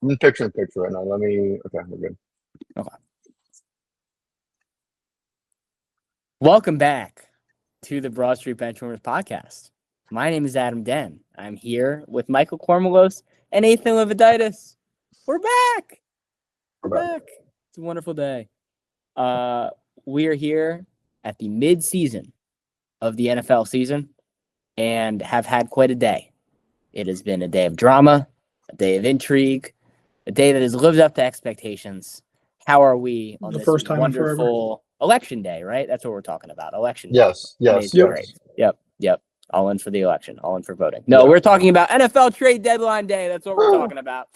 I'm picturing a picture right now. Okay, we're good. Okay. Welcome back to the Broad Street Benchwarmers podcast. My name is Adam Den. I'm here with Michael Kormelos and Ethan Leviditis. We're back. We're back. It's a wonderful day. We are here at the mid-season of the NFL season and have had quite a day. It has been a day of drama, a day of intrigue, a day that has lived up to expectations. How are we on this first time in forever. wonderful election day, right? That's what we're talking about. Election day. Yes. Amazing. Great. Yep. All in for the election. All in for voting. No, we're talking about NFL trade deadline day. That's what we're talking about.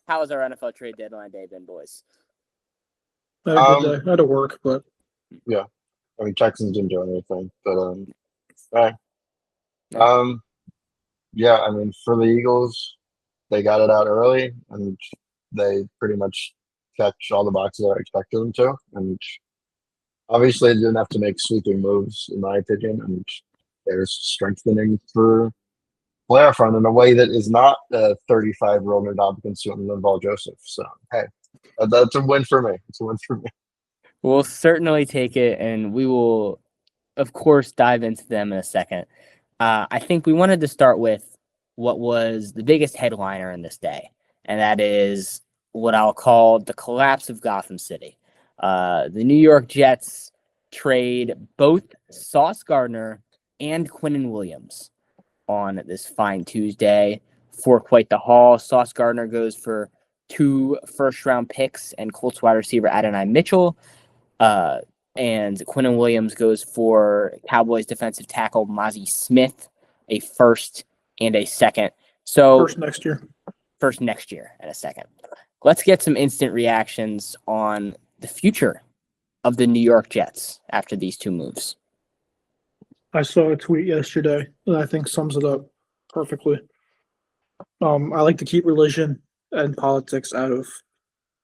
How has our NFL trade deadline day been, boys? I had a good day. I had to work, but yeah. I mean, Texans didn't do anything, but yeah. I mean, for the Eagles, they got it out early, and they pretty much checked all the boxes I expected them to, and obviously they didn't have to make sweeping moves, in my opinion, and they're strengthening for playoff run in a way that is not a 35-year-old Ndamukong Suh and Linval Joseph. So, hey, that's a win for me. It's a win for me. We'll certainly take it, and we will, of course, dive into them in a second. I think we wanted to start with what was the biggest headliner in this day, and that is what I'll call the collapse of Gotham City. The New York Jets trade both Sauce Gardner and Quinnen Williams on this fine Tuesday for quite the haul. Sauce Gardner goes for 2 first-round picks and Colts wide receiver Adonai Mitchell. And Quinnen Williams goes for Cowboys defensive tackle Mozzie Smith, a first and a second. So first next year and a second. Let's get some instant reactions on the future of the New York Jets after these 2 moves. I saw a tweet yesterday that I think sums it up perfectly. I like to keep religion and politics out of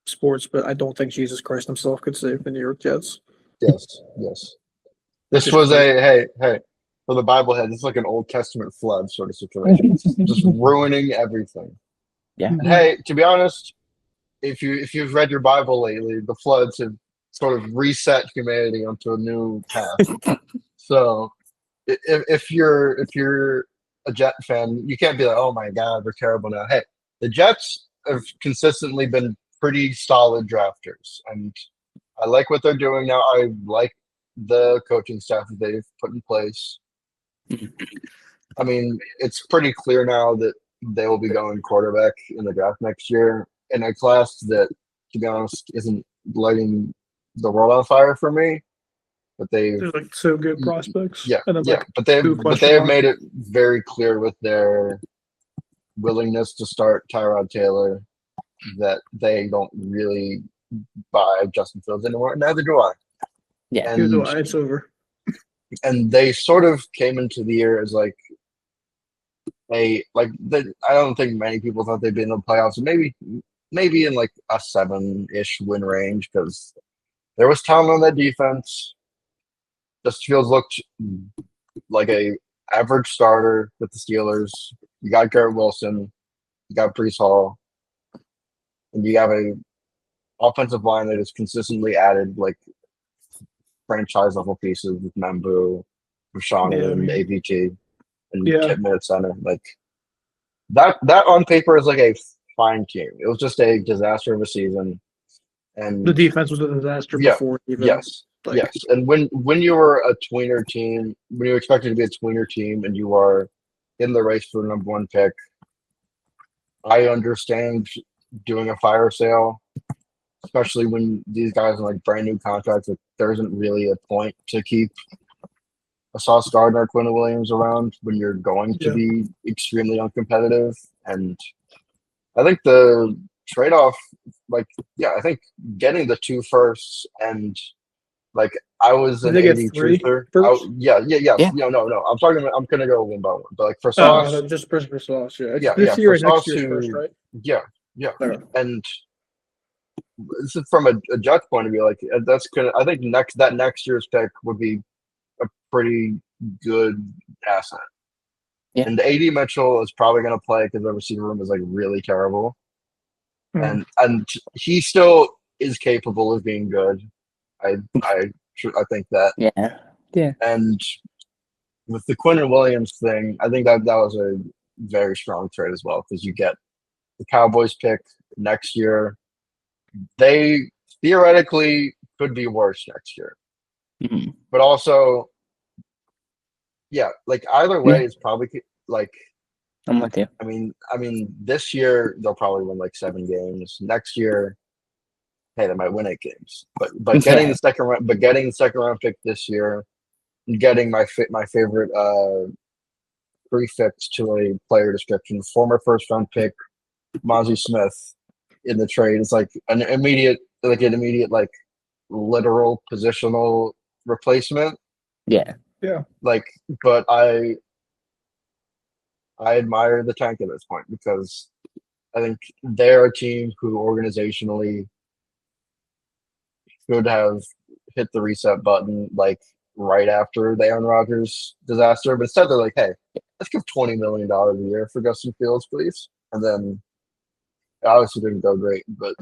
sports, but I don't think Jesus Christ himself could save the New York Jets. Yes. This was hey, for the Bible head, this is like an Old Testament flood sort of situation. Just ruining everything. Yeah. And hey, to be honest, if you've read your Bible lately, the floods have sort of reset humanity onto a new path. So if you're a Jet fan, you can't be like, oh my God, they're terrible now. Hey, the Jets have consistently been pretty solid drafters, and I like what they're doing now. I like the coaching staff that they've put in place. I mean, it's pretty clear now that they will be going quarterback in the draft next year in a class that, to be honest, isn't lighting the world on fire for me. But they're like 2 good prospects. Yeah, and then but they have made it very clear with their willingness to start Tyrod Taylor that they don't really buy Justin Fields anymore. Neither do I. Yeah, and it's over. And they sort of came into the year as I don't think many people thought they'd be in the playoffs. Maybe in like a 7-ish win range, because there was talent on that defense. Justin Fields looked like a average starter with the Steelers. You got Garrett Wilson, you got Breece Hall, and you have a offensive line that has consistently added like franchise level pieces with Mambu, Rashawn, and AVT, and Kidman at center. Like that on paper is like a fine team. It was just a disaster of a season, and the defense was a disaster before even. Yes. And when you were a tweener team, when you expected to be a tweener team, and you are in the race for the number 1 pick, I understand doing a fire sale, especially when these guys are like brand new contracts. Like, there isn't really a point to keep a Sauce Gardner or Quinnen Williams around when you're going to be extremely uncompetitive. And I think the trade-off, I think getting the 2 firsts and I was an 80 truther. No. I'm gonna go one by one. But for Sauce, just for Sauce, this year and next year's first, right? Yeah. And this is from a Jets point of view. I think next year's pick would be a pretty good asset. Yeah. And AD Mitchell is probably gonna play because the receiver room is really terrible. and he still is capable of being good. I think that. Yeah. And with the Quinn and Williams thing, I think that was a very strong trade as well because you get the Cowboys pick next year. They theoretically could be worse next year, but also, yeah, like either way, it's probably like. I'm with you. I mean, this year they'll probably win like 7 games. Next year, hey, they might win 8 games. But getting the second round pick this year, and getting my favorite prefix to a player description, former first round pick, Mozzie Smith, in the trade is like an immediate like literal positional replacement. Yeah. Like, but I admire the tank at this point because I think they're a team who organizationally should have hit the reset button like right after the Aaron Rodgers disaster, but instead they're like, hey, let's give $20 million a year for Justin Fields, please. And then it obviously didn't go great, but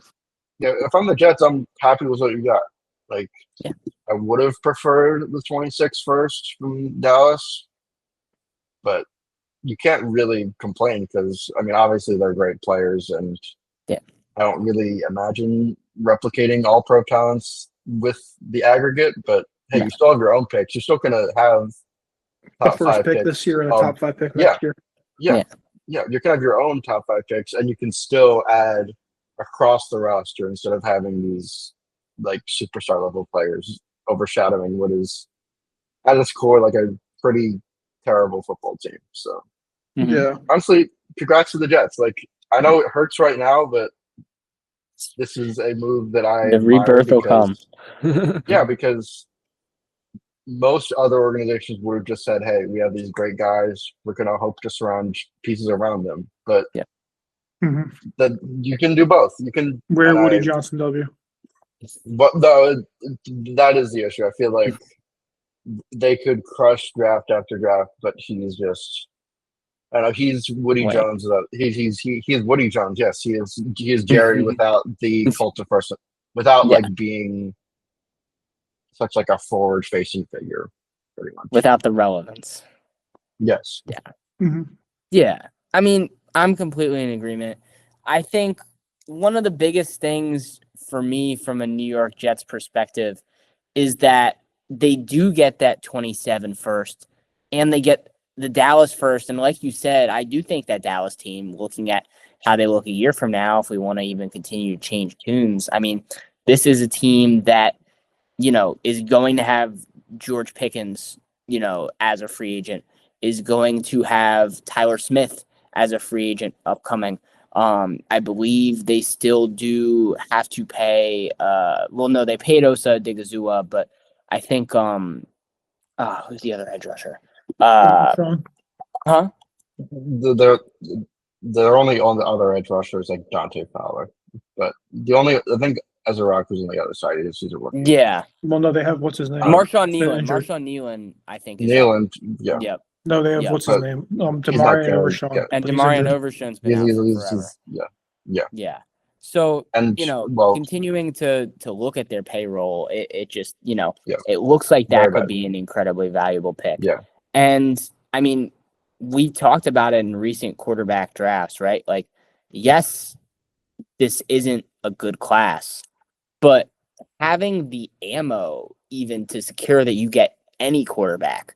yeah, if I'm the Jets, I'm happy with what you got. Like, I would have preferred the 26th first from Dallas, but you can't really complain because, I mean, obviously they're great players, and I don't really imagine replicating all pro talents with the aggregate, but hey, you still have your own picks. You're still going to have top 5 pick this year and a top 5 pick next year. Yeah, you're going to have your own top 5 picks, and you can still add across the roster instead of having these like superstar level players overshadowing what is at its core like a pretty terrible football team. So honestly, congrats to the Jets. Like, I know it hurts right now, but this is a move that I the rebirth will come. Yeah, because most other organizations would have just said, hey, we have these great guys, we're gonna hope to surround pieces around them. But that you can do both. You can wear Woody Johnson W. But no, that is the issue. I feel like they could crush draft after draft, but he's just, I don't know, he's Woody Jones. He's Woody Jones. Yes, he is Jerry without the cult of person, without like being such like a forward facing figure, pretty much. Without the relevance. Yes. Yeah. I mean, I'm completely in agreement. I think one of the biggest things for me from a New York Jets perspective is that they do get that 27 first and they get the Dallas first. And like you said, I do think that Dallas team, looking at how they look a year from now, if we want to even continue to change tunes, I mean, this is a team that, is going to have George Pickens, as a free agent, is going to have Tyler Smith as a free agent upcoming. I believe they still do have to pay, they paid Osa Digazua, but I think, who's the other edge rusher? They're only on the other edge rushers like Dante Fowler, but I think Ezra who's on the other side. He's a rookie. Yeah. Well, no, they have what's his name? Marshawn Nealon, I think. Nealon, yeah. Yep. No, they have what's his name? Demarion Overshown. Yeah. And Demarion Overshown's been out for forever. Yeah. So, continuing to look at their payroll, it just, it looks like that could be an incredibly valuable pick. Yeah. And, I mean, we talked about it in recent quarterback drafts, right? Like, yes, this isn't a good class, but having the ammo even to secure that you get any quarterback,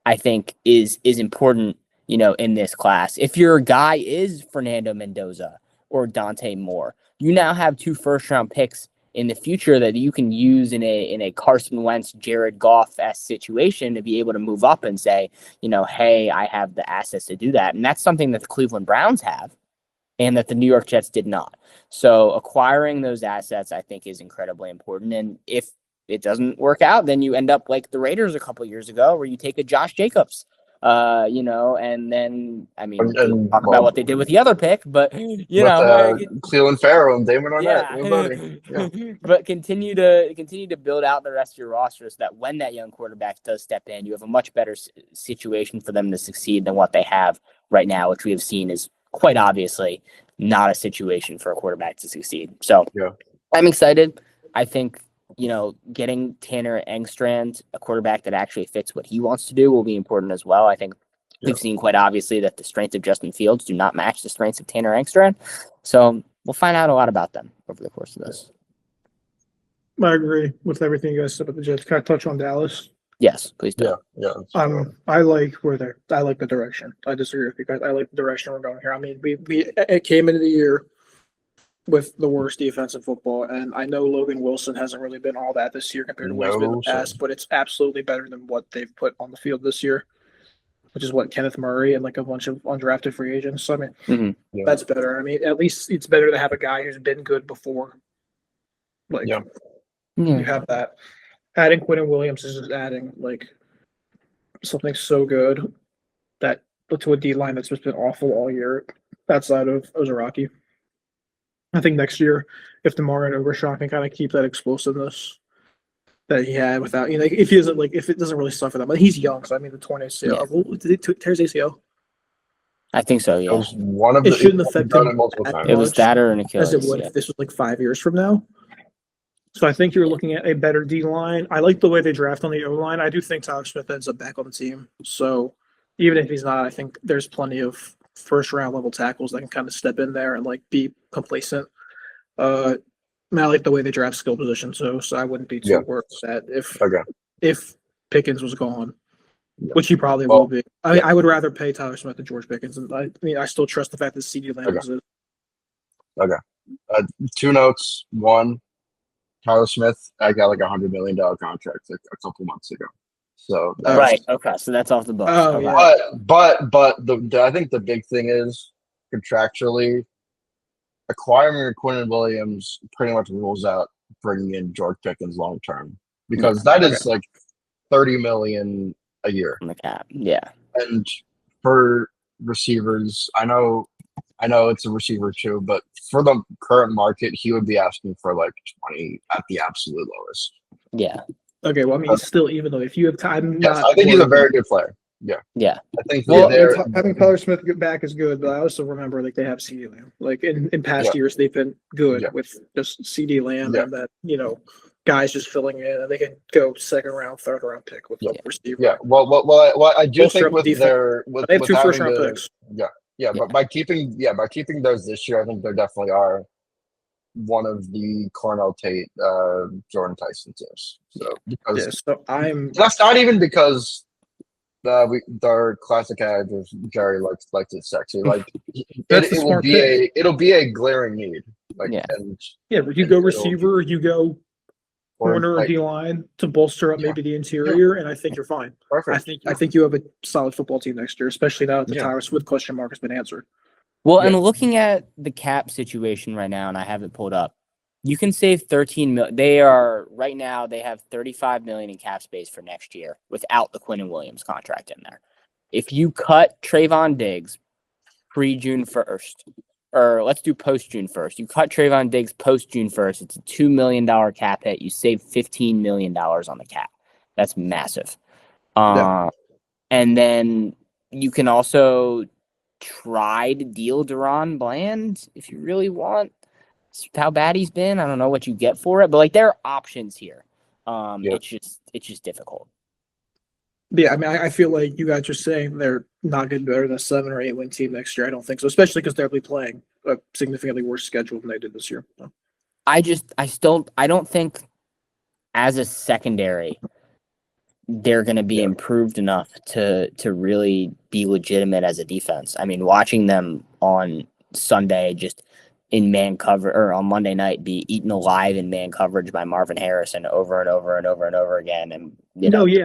I think is important, in this class. If your guy is Fernando Mendoza or Dante Moore, you now have 2 first-round picks in the future that you can use in a Carson Wentz, Jared Goff-esque situation to be able to move up and say, hey, I have the assets to do that. And that's something that the Cleveland Browns have and that the New York Jets did not. So acquiring those assets, I think, is incredibly important. And if it doesn't work out, then you end up like the Raiders a couple years ago where you take a Josh Jacobs, and then, I mean, talk about what they did with the other pick, but, Cleveland Farrell and Damon Arnett. But continue to build out the rest of your roster so that when that young quarterback does step in, you have a much better situation for them to succeed than what they have right now, which we have seen is quite obviously not a situation for a quarterback to succeed. So Yeah. I'm excited. I think, getting Tanner Engstrand, a quarterback that actually fits what he wants to do, will be important as well. I think we've seen quite obviously that the strengths of Justin Fields do not match the strengths of Tanner Engstrand. So we'll find out a lot about them over the course of this. I agree with everything you guys said about the Jets. Can I touch on Dallas? Yes, please do. Yeah. I like I like the direction. I disagree with you guys. I like the direction we're going here. I mean, it came into the year with the worst defense in football, and I know Logan Wilson hasn't really been all that this year compared to what he's been in the past, but it's absolutely better than what they've put on the field this year, which is what Kenneth Murray and like a bunch of undrafted free agents. So I mean, that's better. I mean, at least it's better to have a guy who's been good before. You have that. Adding Quinn Williams is just adding like something so good that to a D line that's just been awful all year outside of Ozaraki. I think next year, if DeMar and Overshawn can kind of keep that explosiveness that he had without, if he doesn't if it doesn't really suffer that, but he's young, so I mean the 20 ACL. Did he tear his ACL? I think so. Yeah, It was one of it shouldn't affect him multiple times. it was that or an Achilles. As it would if this was like 5 years from now. So I think you're looking at a better D line. I like the way they draft on the O line. I do think Tyler Smith ends up back on the team. So even if he's not, I think there's plenty of first round level tackles that can kind of step in there and like be complacent. I like the way they draft skill position too. So I wouldn't be too worried that if Pickens was gone, which he probably will be. I mean, I would rather pay Tyler Smith than George Pickens. And I still trust the fact that CeeDee Lamb is it. Okay. 2 notes. One, Tyler Smith, I got like $100 million contract like a couple months ago. So right. Okay. So that's off the books. Oh, okay. But I think the big thing is contractually acquiring Quinn Williams pretty much rules out bringing in George Pickens long term because that is like $30 million a year on the cap. Yeah. And for receivers, I know it's a receiver too, but for the current market, he would be asking for like 20 at the absolute lowest. Yeah. Okay, well, I mean, still, even though if you have time, I think he's a very good player. Yeah. I think having Tyler Smith back is good, but I also remember like they have CeeDee Lamb. Like in past years, they've been good with just CeeDee Lamb and that guys just filling in, and they can go second round, third round pick with receiver. Yeah. Well, I do think with their they have 2 first round picks. But by keeping those this year, I think they definitely are one of the Cornell Tate, Jordan Tyson teams. So because that's not even because our classic ad is Jerry likes it sexy. Like it'll be a glaring need. Like you go receiver, you go corner or D line to bolster up maybe the interior, and I think you're fine. Perfect. I think you have a solid football team next year, especially now that the Tyler Smith question mark has been answered. Well, and looking at the cap situation right now, and I have it pulled up, you can save 13 million. They have 35 million in cap space for next year without the Quinn Williams contract in there. If you cut Trayvon Diggs pre-June 1st, or let's do post-June 1st. You cut Trayvon Diggs post-June 1st. It's a $2 million cap hit. You save $15 million on the cap. That's massive. And then you can also try to deal Deron Bland if you really want. How bad he's been, I don't know what you get for it, but like there are options here. It's just difficult. Yeah, I mean, I feel like you guys are saying they're not going to be better than a 7 or 8 win team next year. I don't think so, especially because they'll be playing a significantly worse schedule than they did this year. So. I don't think as a secondary they're going to be improved enough to really be legitimate as a defense. I mean, watching them on Sunday just in man cover or on Monday night be eaten alive in man coverage by Marvin Harrison over and over and over and over again, and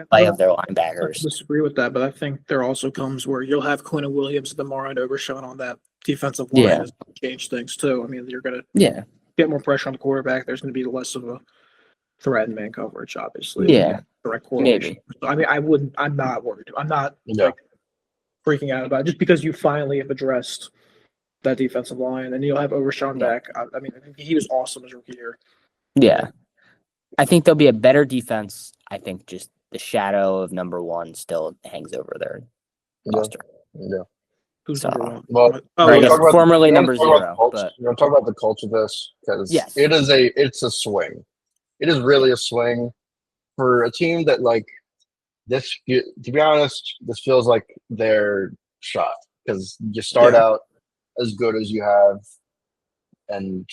play of their linebackers. I disagree with that, but I think there also comes where you'll have Quinn Williams and DeMar and Overshawn on that defensive line. Yeah. Change things too. I mean, you're going to get more pressure on the quarterback. There's going to be less of a threat in man coverage, obviously. Yeah, direct correlation. So, I mean, I'm not worried. I'm not like freaking out about it just because you finally have addressed that defensive line, and you'll have Overshawn back. I mean, he was awesome his rookie year. Yeah, I think there'll be a better defense. I think just the shadow of number one still hangs over their roster. Yeah. Who's So, number one? well, What? or Oh, I you guess wanna talk about formerly you wanna number talk about the zero, culture? but You want to talk about the culture of this because yes. it's a swing. It is really a swing for a team that like this. To be honest, this feels like their shot because you start yeah. out as good as you have, and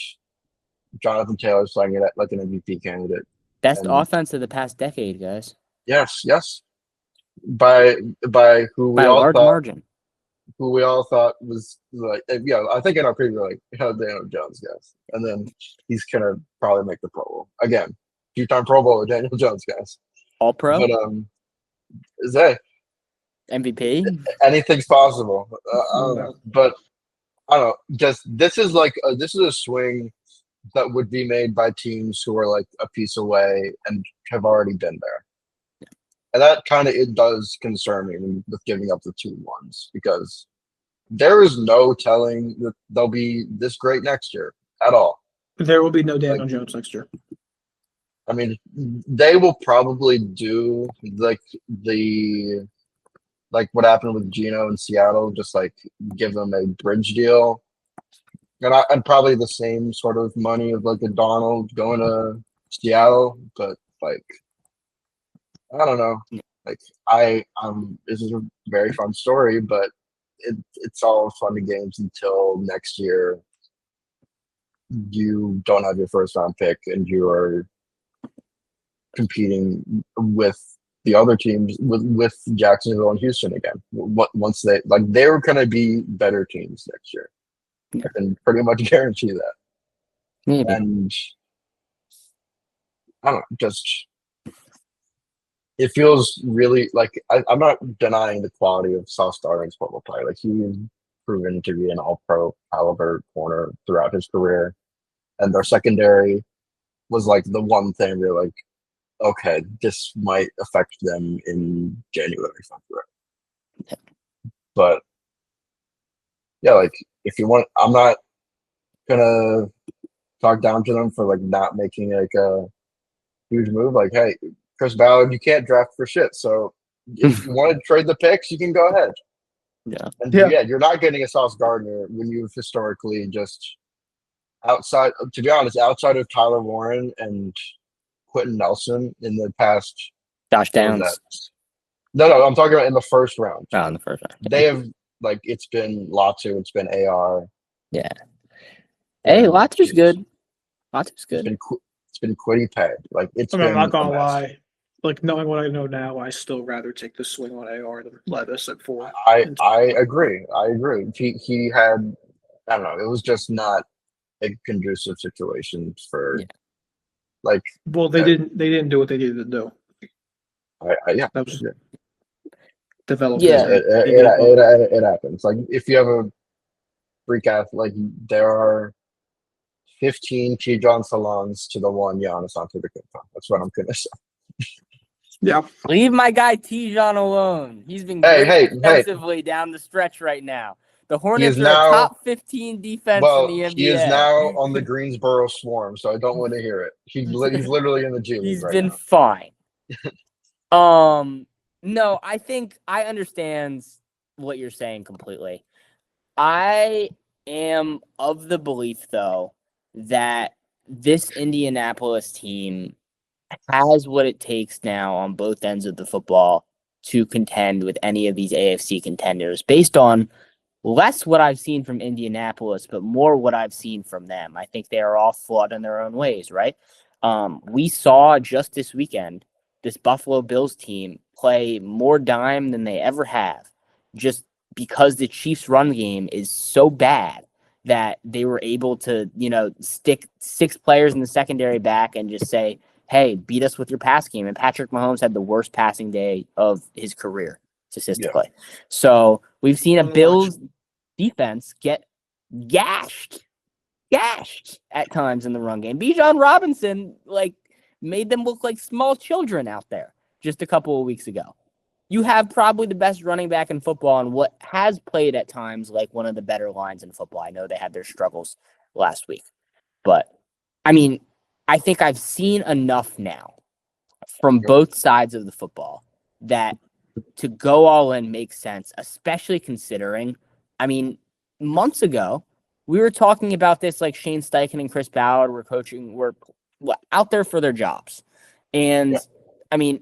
Jonathan Taylor's playing it like an MVP candidate. Best And offense of the past decade, guys, yes, by by by a large margin. who we all thought was like, I think in our preview, like, Daniel Jones, guys. And then he's going to probably make the Pro Bowl. Again, two-time Pro Bowler, Daniel Jones, guys. All pro, But, is that MVP. anything's possible? I don't know. But, I don't know. Just, this is a swing that would be made by teams who are like a piece away and have already been there. And that kind of it does concern me with giving up the 2-1s because there is no telling that they'll be this great next year at all. There will be no Daniel Jones next year. I mean, they will probably do like what happened with Geno in Seattle, just like give them a bridge deal, and probably the same sort of money of like a Donald going to Seattle, but like. I don't know. Like this is a very fun story, but it's all fun and games until next year. You don't have your first round pick, and you are competing with the other teams with Jacksonville and Houston again. Once they're going to be better teams next year, I can pretty much guarantee that. Maybe. And I don't know, just. It feels really like I'm not denying the quality of Sauce Gardner's football play. Like he's proven to be an all-pro caliber corner throughout his career, and their secondary was like the one thing we're like, okay, this might affect them in January, February. But yeah, like if you want, I'm not gonna talk down to them for like not making like a huge move. Like, hey. Chris Ballard, you can't draft for shit. So if you want to trade the picks, you can go ahead. Yeah. And you're not getting a Sauce Gardner when you've historically just outside, to be honest, outside of Tyler Warren and Quentin Nelson in the past. Josh Downs. No, I'm talking about in the first round. Oh, in the first round. They have, like, it's been Latu, it's been AR. Yeah. Hey, Latu's good. Latu's good. It's been Quiddy Pay. Like, I'm not going to lie. Like, knowing what I know now, I still rather take the swing on AR than Levis at 4. I agree. He had, I don't know, it was just not a conducive situation for, like. Well, they didn't do what they needed to do. That was developed. Yeah, it happens. Like if you have a freak athlete, like there are 15 T-John Salons to the 1 Giannis Antetokounmpo. That's what I'm gonna say. Yeah. Leave my guy T-John alone. He's been great defensively down the stretch right now. The Hornets are a top 15 defense in the NBA. He is now on the Greensboro Swarm, so I don't want to hear it. He's literally in the G League He's right been now. fine. No, I think I understand what you're saying completely. I am of the belief, though, that this Indianapolis team has what it takes now on both ends of the football to contend with any of these AFC contenders based on less what I've seen from Indianapolis, but more what I've seen from them. I think they are all flawed in their own ways, right? We saw just this weekend this Buffalo Bills team play more dime than they ever have, just because the Chiefs' run game is so bad that they were able to, stick 6 players in the secondary back and just say, hey, beat us with your pass game. And Patrick Mahomes had the worst passing day of his career statistically. Yeah. So we've seen a Bills defense get gashed at times in the run game. Bijan Robinson, made them look like small children out there just a couple of weeks ago. You have probably the best running back in football and what has played at times like one of the better lines in football. I know they had their struggles last week. But, I think I've seen enough now from both sides of the football that to go all in makes sense, especially considering I mean, months ago, we were talking about this like Shane Steichen and Chris Ballard were out there for their jobs. And I mean,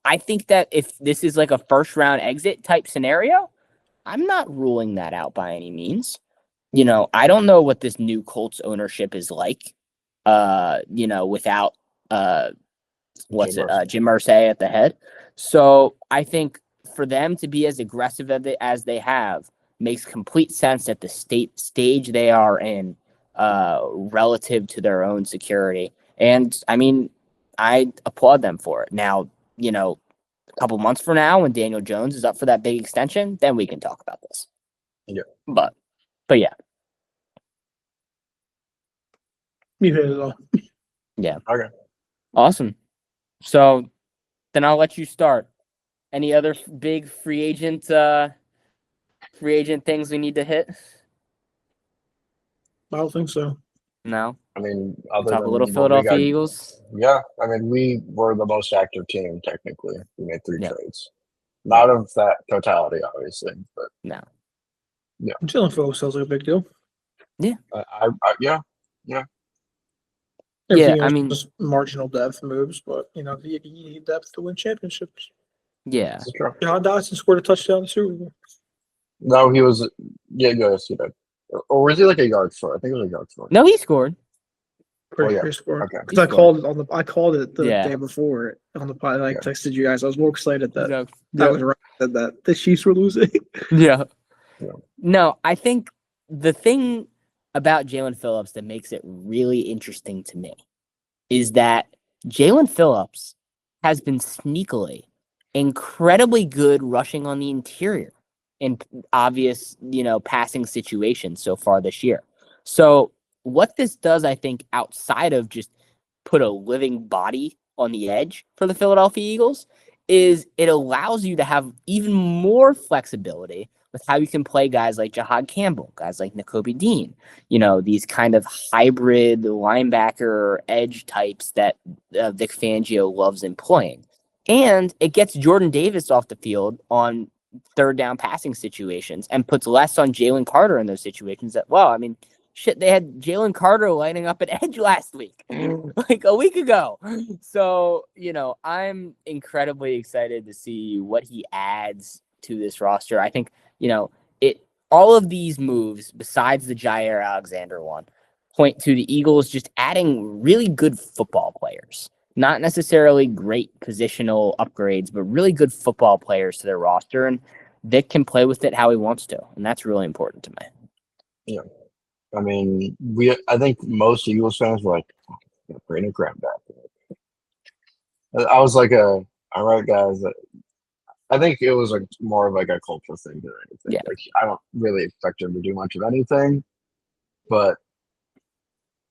I think that if this is like a first round exit type scenario, I'm not ruling that out by any means. I don't know what this new Colts ownership is like, without Jim Irsay at the head. So I think for them to be as aggressive as they have makes complete sense at the stage they are in, relative to their own security. And I mean, I applaud them for it. Now, a couple months from now, when Daniel Jones is up for that big extension, then we can talk about this. Yeah. But yeah. You hit it all. Yeah. Okay. Awesome. So then I'll let you start. Any other big free agent things we need to hit? I don't think so. No. I mean, other Talk a than little what we Philadelphia got- Eagles. Yeah, I mean, we were the most active team technically. We made 3 Yeah. trades, not of that totality, obviously, but No. Jalen Phillips sounds like a big deal. yeah. Everything I else mean- is marginal depth moves, but you need depth to win championships. Yeah. This is true. John Dodson scored a touchdown in the Super Bowl. No, he was. Yes, he did. Or was he like a yard short? I think it was a yard short. No, he scored. Pretty yeah. sure he scored. Okay. Because I called it the Yeah. day before on the pod. I Yeah. texted you guys. I was more excited that I Yeah. was right that the Chiefs were losing. Yeah. Yeah. No, I think the thing about Jalen Phillips that makes it really interesting to me is that Jalen Phillips has been sneakily incredibly good rushing on the interior in obvious, passing situations so far this year. So what this does, I think, outside of just put a living body on the edge for the Philadelphia Eagles, is it allows you to have even more flexibility with how you can play guys like Jahad Campbell, guys like Nakobe Dean, these kind of hybrid linebacker edge types that Vic Fangio loves employing. And it gets Jordan Davis off the field on third down passing situations and puts less on Jalen Carter in those situations they had Jalen Carter lining up at edge last week, like a week ago. So, I'm incredibly excited to see what he adds to this roster. I think, all of these moves, besides the Jair Alexander one, point to the Eagles just adding really good football players. Not necessarily great positional upgrades, but really good football players to their roster. And Vic can play with it how he wants to. And that's really important to me. Yeah. I mean, I think most Eagles fans were like, bring a Graham back. I was like, all right, guys. I think it was like more of like a cultural thing than anything. Yeah. Like, I don't really expect him to do much of anything, but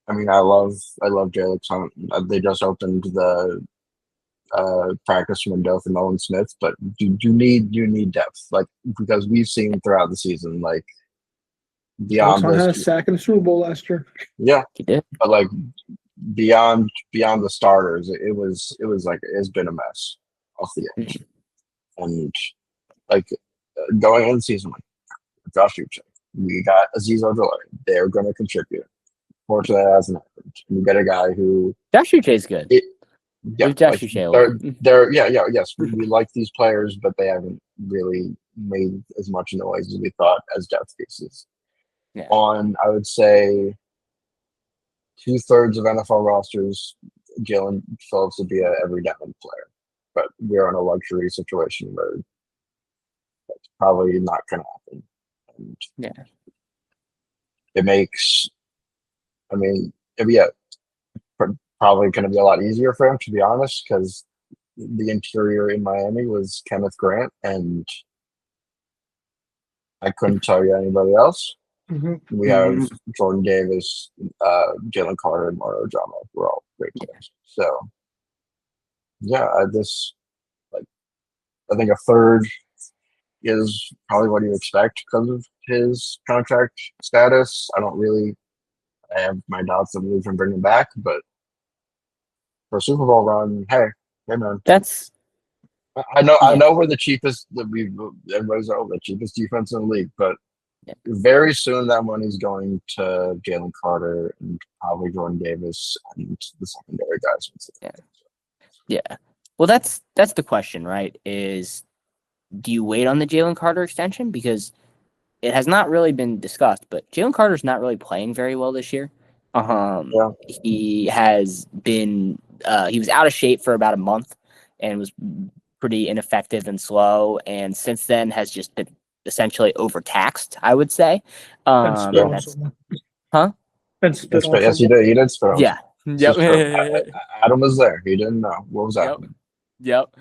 I mean, I love Jalen. They just opened the practice window for Nolan Smith, but you need depth, like, because we've seen throughout the season, like, beyond Alexander had a this, sack in the Super Bowl last year. yeah, He did. but like beyond the starters, it was like it's been a mess off the edge, and like going into the season, like Josh Uche, we got Aziz Ojolari, they're going to contribute. Fortunately, that hasn't happened. We get a guy who Josh Uche is good. Yeah, Josh like, Uche. yes. We like these players, but they haven't really made as much noise as we thought as depth pieces. Yeah. On, I would say, 2/3 of NFL rosters, Jalen Phillips would be an every down player. But we're in a luxury situation where that's probably not going to happen. And Yeah. it makes, I mean, probably going to be a lot easier for him, to be honest, because the interior in Miami was Kenneth Grant, and I couldn't tell you anybody else. Mm-hmm. We have Jordan Davis, Jalen Carter, and Mario Drama. We're all great players. So, yeah, I think a third is probably what you expect because of his contract status. I have my doubts that we can bring him back, but for a Super Bowl run, hey man. I Yeah. know we're the cheapest. Everybody's the cheapest defense in the league, but Yeah. very soon that money's going to Jalen Carter and probably Jordan Davis and the secondary guys. Yeah. Yeah. Well, that's the question, right? Is do you wait on the Jalen Carter extension? Because it has not really been discussed, but Jalen Carter's not really playing very well this year. Yeah. He has been he was out of shape for about a month and was pretty ineffective and slow, and since then has just been essentially overtaxed, I would say. And spit And on that's someone. huh? And spit on Yes, he someone. did. He did spell. Yeah. This is true. Yep. Adam was there. He didn't know what was Yep. happening. Yep.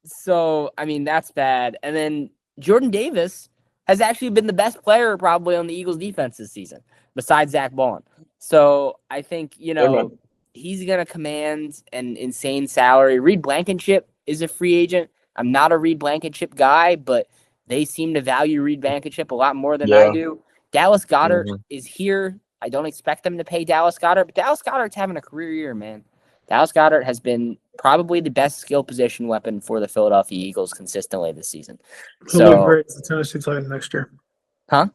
So I mean that's bad. And then Jordan Davis has actually been the best player probably on the Eagles defense this season, besides Zach Bond. So I think, Amen. he's gonna command an insane salary. Reed Blankenship is a free agent. I'm not a Reed Blankenship guy, but they seem to value Reed Blankenship a lot more than I Yeah. do. Dallas Goedert Mhm. is here. I don't expect them to pay Dallas Goedert, but Dallas Goedert's having a career year, man. Dallas Goedert has been probably the best skill position weapon for the Philadelphia Eagles consistently this season. He'll look So, great as a Tennessee Titan next year. huh?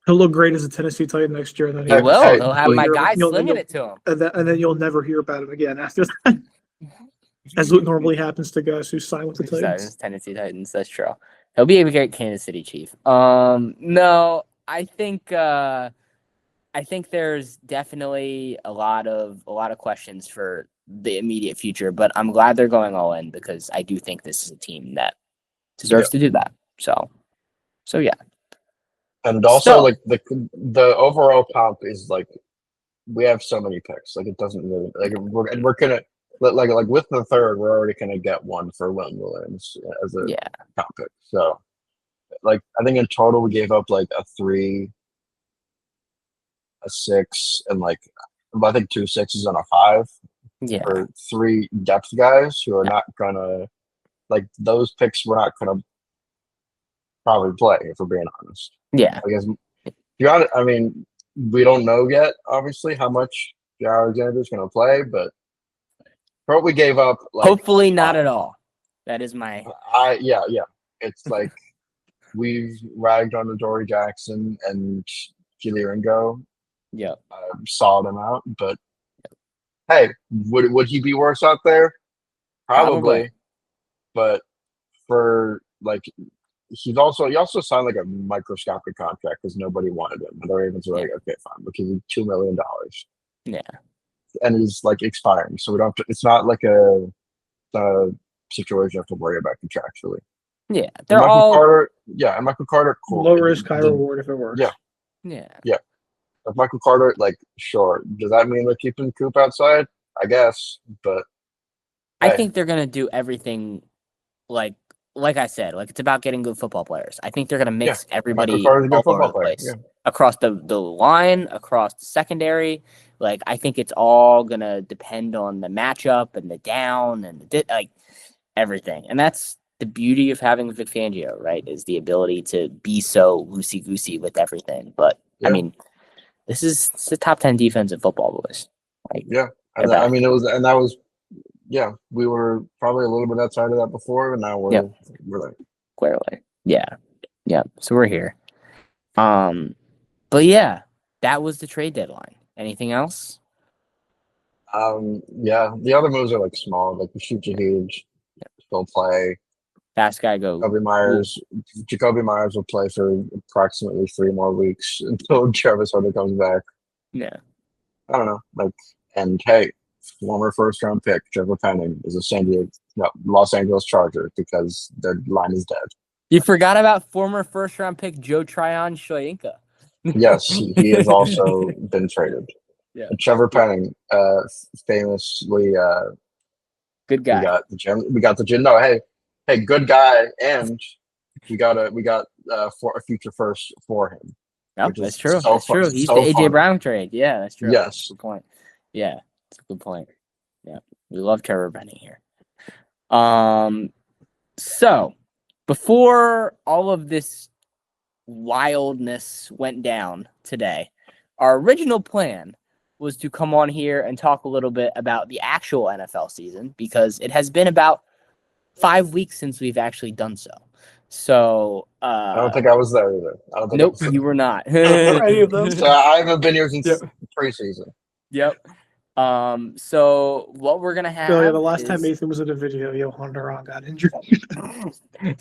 He'll look great as a Tennessee Titan next year, and then He will. Hey, He'll have my guy slinging it to him. and then you'll never hear about him again after that. As what normally happens to guys who sign with the Titans. Tennessee Titans. That's true. He'll be a great Kansas City Chief. No, I think there's definitely a lot of questions for the immediate future, but I'm glad they're going all in because I do think this is a team that deserves to do that. So yeah. And also, So- like the overall comp is like we have so many picks. Like it doesn't really like we're gonna like with the third, we're already gonna get one for Wilton Williams as a Yeah. comp pick. So like I think in total we gave up like a 3, a 6, and like I think 2 6s and a 5 Yeah. for 3 depth guys who are Yeah. not gonna like those picks. We're not gonna probably play if we're being honest. Yeah. I guess. To be honest, I mean, we don't know yet, obviously, how much Alexander's going to play, but for what we gave up, like Hopefully not at all. That is my yeah. It's like we've ragged on Dory Jackson and Keely Ringo, yeah. sawed him out, but hey, would he be worse out there? Probably. But for like he also signed like a microscopic contract because nobody wanted him. And the Ravens were like, okay, fine, we'll give you $2 million. Yeah. And he's like expiring, so we don't. It's not like a situation you have to worry about contractually. Yeah, And Michael Carter. Yeah, and Michael Carter, cool. Low risk, high reward if it works. Yeah. Yeah. If Michael Carter, like, sure. Does that mean they're keeping Coop outside? I guess, but I think they're gonna do everything like I said, like it's about getting good football players. I think they're gonna mix everybody all over the place. Yeah. Across the line, across the secondary. Like I think it's all gonna depend on the matchup and the down and like everything. And that's the beauty of having Vic Fangio, right? Is the ability to be so loosey goosey with everything. But I mean, it's the top 10 defense in football, boys. Like, and I mean that was we were probably a little bit outside of that before, and now we're like clearly. Yeah. So we're here. But yeah, that was the trade deadline. Anything else? The other moves are like small, like the shoot you huge, still play. Fast guy go. Jacoby Myers will play for approximately 3 more weeks until Travis Hunter comes back. Yeah. I don't know. And hey, former first-round pick Trevor Penning is a Los Angeles Charger because their line is dead. You forgot about former first-round pick Joe Tryon Shoyinka. Yes, he has also been traded. Yeah. And Trevor Penning, famously, good guy. We got the gym. No, hey, good guy, and we got for a future first for him. Yep, that's true. That's true. He's the AJ Brown trade. Yeah, that's true. Yes. That's a good point. Yeah, that's a good point. Yeah, we love Trevor Penning here. So before all of this wildness went down today, our original plan was to come on here and talk a little bit about the actual NFL season because it has been about 5 weeks since we've actually done so. So I don't think I was there either. I don't think I nope, was there. you were not. Any of them? So I haven't been here since Yep. preseason. Yep. So what we're gonna have Billy, the last time is- Nathan was in a video, Johan Duran got injured.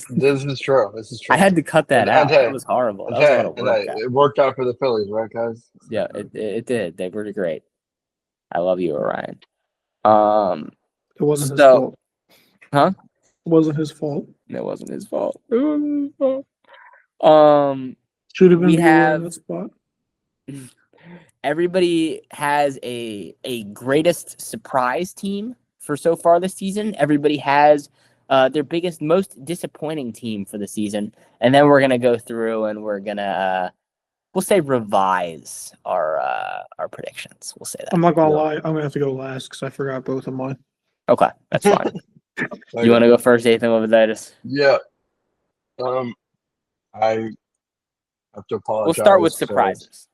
This is true. This is true. I had to cut that And- out. and hey, That was horrible. And That was a hey, lot of and work. hey, Guys. it worked out for the Phillies, right, guys? Yeah, it did. They were great. I love you, Orion. It wasn't his So- fault. Huh? It wasn't his fault. It wasn't his fault. It wasn't his fault. Should have been We Bueller have- in that spot. Everybody has a greatest surprise team for so far this season. Everybody has their biggest, most disappointing team for the season, and then we're gonna go through and we're gonna we'll say revise our predictions. We'll say that. I'm not gonna Yeah. lie. I'm gonna have to go last because I forgot both of mine. Okay, that's fine. Okay. You want to go first, Ethan Leviditis? Yeah. I have to apologize. We'll start with to- surprises.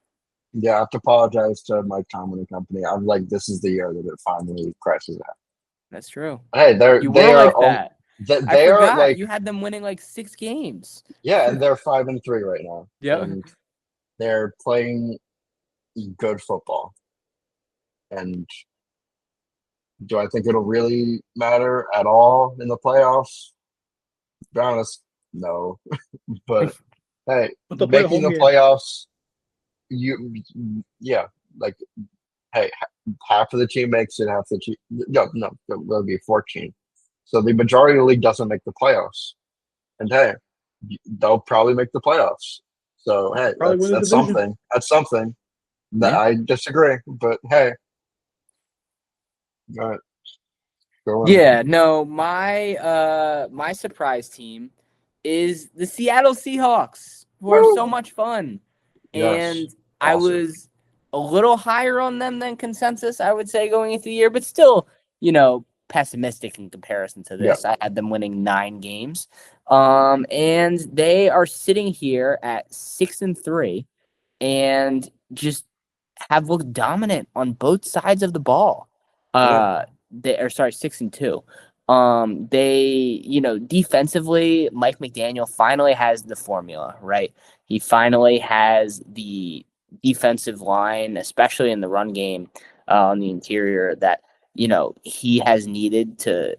yeah, I have to apologize to Mike Tomlin and company. I'm like, this is the year that it finally crashes out. That's true. Hey, You they were are like all- that. they I are forgot like you had them winning like 6 games. yeah, and they're 5-3 right now. Yep. And they're playing good football. And do I think it'll really matter at all in the playoffs? To be honest, no. But hey, But they'll play a making the home game. playoffs, like hey, half of the team makes it, half the team no, there'll be 14. So the majority of the league doesn't make the playoffs. And hey, they'll probably make the playoffs. So hey, Probably win the that's division. something. That's something. That Yeah. I disagree, but hey. Go ahead. Go on. Yeah, no, my surprise team is the Seattle Seahawks, who are so much fun. Yes. And I Awesome. was a little higher on them than consensus, I would say, going into the year, but still, pessimistic in comparison to this. I had them winning 9 games. And they are sitting here at 6-3 and just have looked dominant on both sides of the ball. They are 6-2. They, defensively, Mike McDaniel finally has the formula, right? He finally has the defensive line, especially in the run game, on the interior, that he has needed to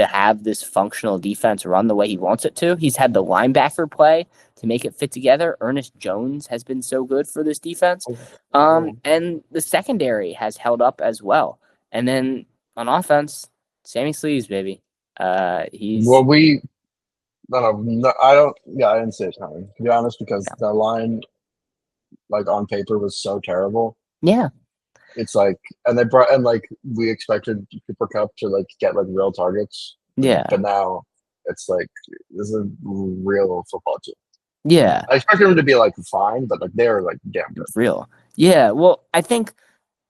have this functional defense run the way he wants it to. He's had the linebacker play to make it fit together. Ernest Jones has been so good for this defense. And the secondary has held up as well. And then on offense, Sammy Sleeves, baby. He's Well, no, I don't. Yeah, I didn't say it coming, to be honest, because the line, like on paper, was so terrible. yeah. It's like, and we expected Cooper Cup to like get like real targets. Yeah. But now it's like this is a real football team. Yeah. I expected them to be like fine, but like they're like damn good. Real. Yeah. Well, I think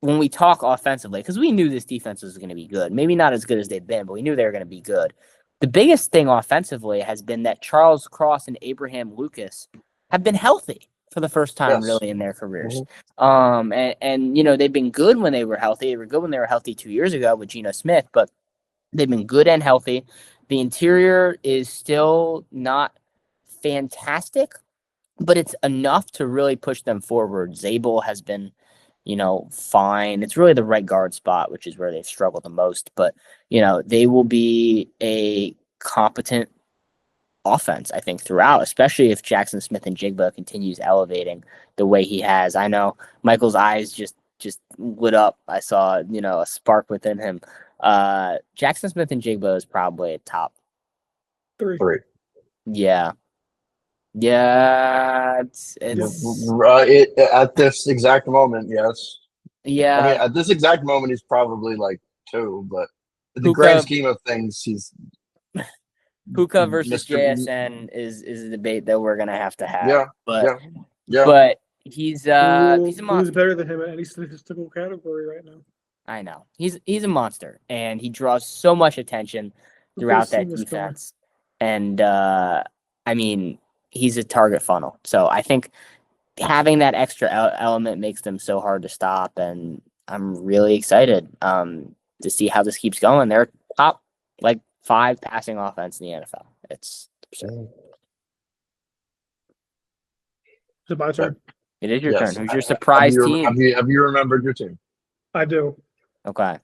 when we talk offensively, because we knew this defense was going to be good, maybe not as good as they've been, but we knew they were going to be good. The biggest thing offensively has been that Charles Cross and Abraham Lucas have been healthy for the first time Yes. really in their careers. Mhm. And they've been good when they were healthy. They were good when they were healthy 2 years ago with Geno Smith, but they've been good and healthy. The interior is still not fantastic, but it's enough to really push them forward. Zabel has been, fine. It's really the right guard spot, which is where they've struggled the most. But, they will be a competent offense, I think, throughout, especially if Jackson Smith and Jigba continues elevating the way he has. I know Michael's eyes just lit up. I saw, a spark within him. Jackson Smith and Jigba is probably a top. 3. Yeah. Yeah. It's At this exact moment, yes. yeah. I mean, at this exact moment, he's probably like 2, but in the Puka- grand scheme of things, he's Puka versus Mr. JSN is a debate that we're gonna have to have. Yeah, But yeah. but he's a Who's monster. better than him in any statistical category right now? I know. He's a monster, and he draws so much attention throughout that First team is gone. defense. And I mean, he's a target funnel. So I think having that extra element makes them so hard to stop, and I'm really excited to see how this keeps going. They're top like 5 passing offense in the NFL. It's absurd. Is it my turn? It is your Yes. turn. Who's your surprise team? Have you remembered your team? I do. Okay.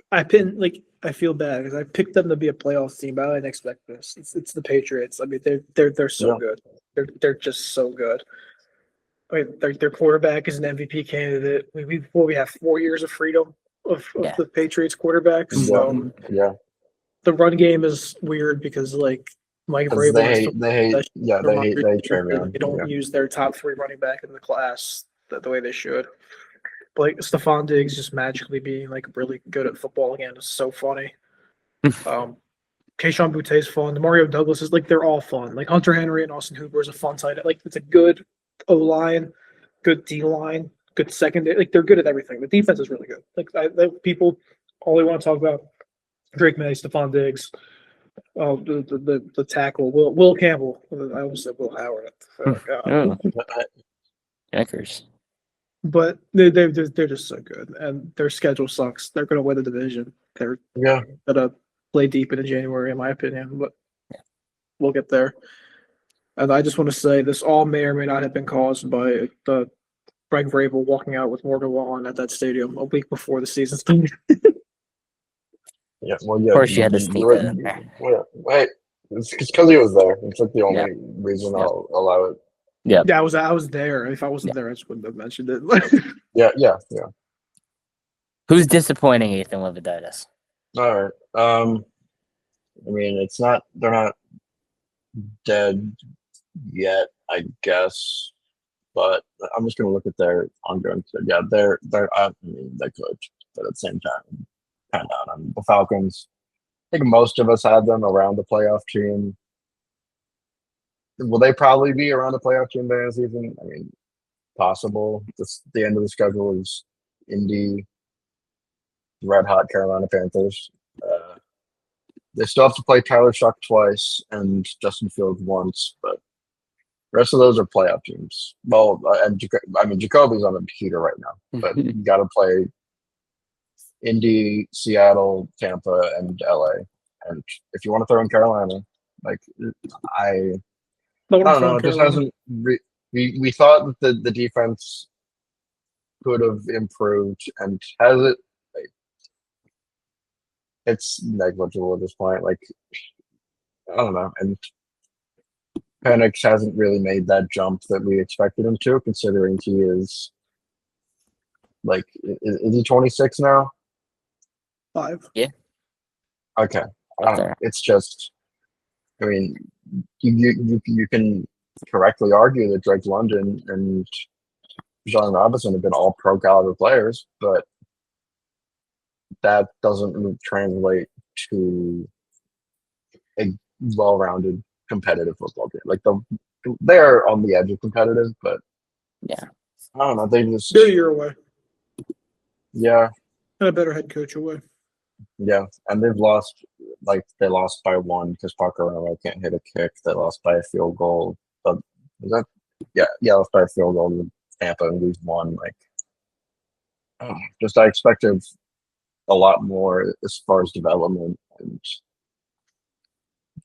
I feel bad because I picked them to be a playoff team, but I didn't expect this. It's the Patriots. I mean, they're so Yeah. good. They're just so good. I mean, their quarterback is an MVP candidate. We have 4 years of freedom of Yeah. the Patriots quarterbacks. So Yeah. the run game is weird because like Mike Because Vrabel they has hate Trayvon. they don't use their top 3 running back in the class the way they should. But like Stephon Diggs just magically being like really good at football again is so funny. Keyshawn Boutte is fun. Mario Douglas is like they're all fun. Like Hunter Henry and Austin Hooper is a fun tight end. Like it's a good O line, good D line, good secondary. Like they're good at everything. The defense is really good. People all they want to talk about Drake May, Stephon Diggs, the tackle Will Campbell. I almost said Will Howard. Oh, God. Oh, Checkers. But they're just so good, and their schedule sucks. They're going to win the division. They're going to play deep into January, in my opinion, but we'll get there. And I just want to say this all may or may not have been caused by the Greg Vrabel walking out with Morgan Wallen at that stadium a week before the season started. Yeah, well, yeah. Of course, you had to sneak that in there. Well, wait, it's because he was there. It's like the only reason I'll allow it. Yeah. Yeah, I was there. If I wasn't there, I just wouldn't have mentioned it. Yeah. Who's disappointing, Ethan Lividitis? All right. I mean, they're not dead yet, I guess. But I'm just gonna look at their ongoing. Yeah, I mean, they could, but at the same time, kind of. I mean, the Falcons. I think most of us had them around the playoff team. Will they probably be around the playoff team by the season? I mean, possible. The end of the schedule is Indy, red hot Carolina Panthers. They still have to play Tyler Shuck twice and Justin Fields once, but the rest of those are playoff teams. Well, and Jacoby's on the heater right now, but you got to play Indy, Seattle, Tampa, and LA. And if you want to throw in Carolina, like I don't know. It just hasn't. We thought that the defense could have improved, and has it? Like, it's negligible at this point. Like I don't know, and Penix hasn't really made that jump that we expected him to, considering he is like is he 26 now? 5. Yeah. Okay. It's just. I mean, you can correctly argue that Drake London and John Robinson have been all pro caliber players, but that doesn't translate to a well-rounded competitive football game. Like they're on the edge of competitive, but yeah, I don't know. They just they're a year away. Yeah, And a better head coach away. Yeah, and they've lost. Like they lost by 1 because Parker Renner can't hit a kick. They lost by a field goal. But lost by a field goal to Tampa and lose 1. Like, I expected a lot more as far as development and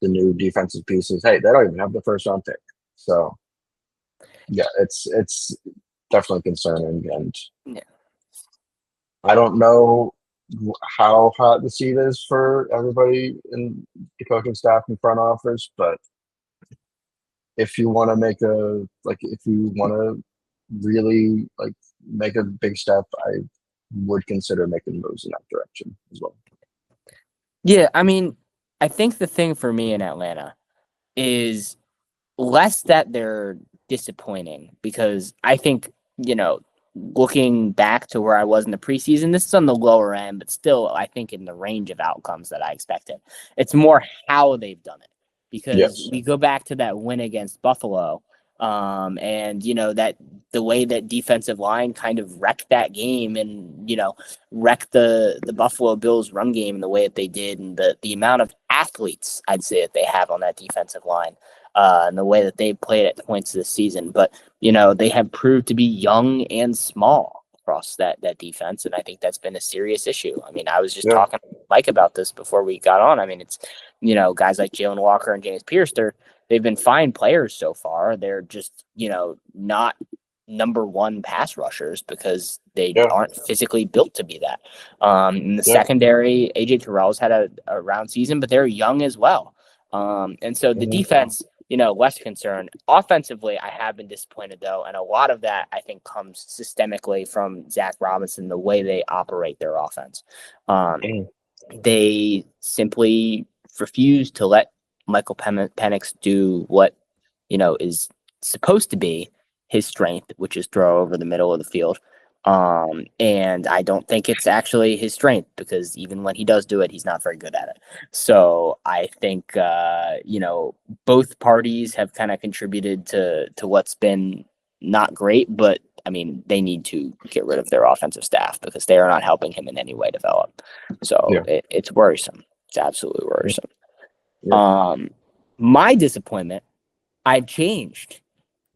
the new defensive pieces. Hey, they don't even have the first round pick. So, yeah, it's definitely concerning, and I don't know how hot the seat is for everybody in the coaching staff and front office, but if you want to if you want to really make a big step, I would consider making moves in that direction as well. Yeah, I mean, I think the thing for me in Atlanta is less that they're disappointing, because I think, looking back to where I was in the preseason, this is on the lower end, but still, I think in the range of outcomes that I expected. It's more how they've done it, because we go back to that win against Buffalo, and that the way that defensive line kind of wrecked that game, and wrecked the Buffalo Bills run game in the way that they did, and the amount of athletes I'd say that they have on that defensive line, and the way that they played at points this season. But they have proved to be young and small across that defense, and I think that's been a serious issue. I mean, I was just Yeah. talking to Mike about this before we got on. I mean, it's, guys like Jalen Walker and James Pierce, they've been fine players so far. They're just, not number one pass rushers because they aren't physically built to be that. In the secondary, AJ Terrell's had a round season, but they're young as well. And so the defense, less concerned. Offensively, I have been disappointed though, and a lot of that I think comes systemically from Zach Robinson, the way they operate their offense. They simply refuse to let Michael Penix do what is supposed to be his strength, which is throw over the middle of the field. And I don't think it's actually his strength, because even when he does do it, he's not very good at it. So I think, both parties have kind of contributed to what's been not great, but I mean, they need to get rid of their offensive staff because they are not helping him in any way develop. So it's worrisome. It's absolutely worrisome. My disappointment, I've changed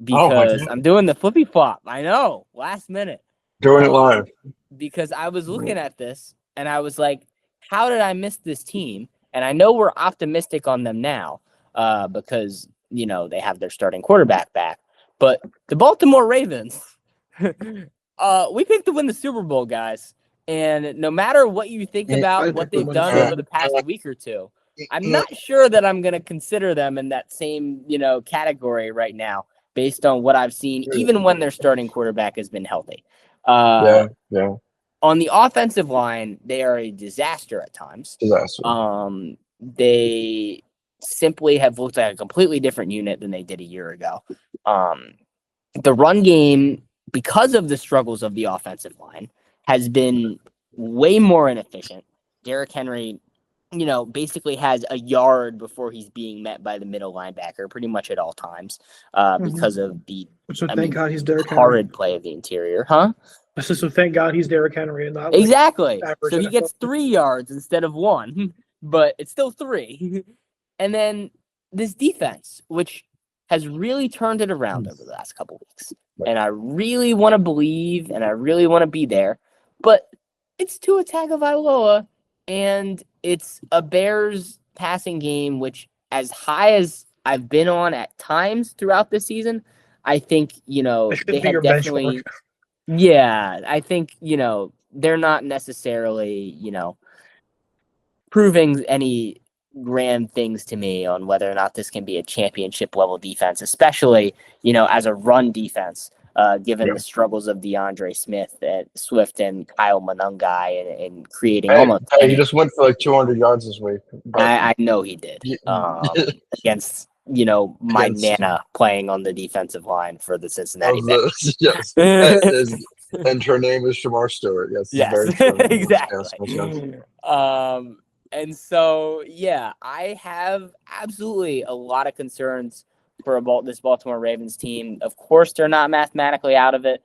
because I'm doing the flippy flop. I know, last minute. Doing it live. Because I was looking at this and I was like, how did I miss this team? And I know we're optimistic on them now because, they have their starting quarterback back. But the Baltimore Ravens, we picked to win the Super Bowl, guys. And no matter what you think about what they've done over the past week or two, I'm not sure that I'm going to consider them in that same, category right now, based on what I've seen, even when their starting quarterback has been healthy. On the offensive line, they are a disaster at times. They simply have looked like a completely different unit than they did a year ago. The run game, because of the struggles of the offensive line, has been way more inefficient. Derrick Henry, basically has a yard before he's being met by the middle linebacker pretty much at all times because of the God he's Derrick horrid play of the interior. Huh? So thank God he's Derrick Henry and not exactly. So he gets 3 yards instead of 1, but it's still 3. And then this defense, which has really turned it around over the last couple weeks. And I really want to believe and I really want to be there. But it's Tua Tagovailoa, and it's a Bears passing game, which, as high as I've been on at times throughout this season, I think, they have definitely... Benchmark. Yeah, I think, they're not necessarily, proving any grand things to me on whether or not this can be a championship level defense, especially, as a run defense, given the struggles of DeAndre Swift and Kyle Monangai and creating almost. He just went for like 200 yards this week. I know he did against. My Nana playing on the defensive line for the Cincinnati Bengals. Yes. And her name is Shamar Stewart. Yes. Exactly. And so, I have absolutely a lot of concerns for this Baltimore Ravens team. Of course, they're not mathematically out of it.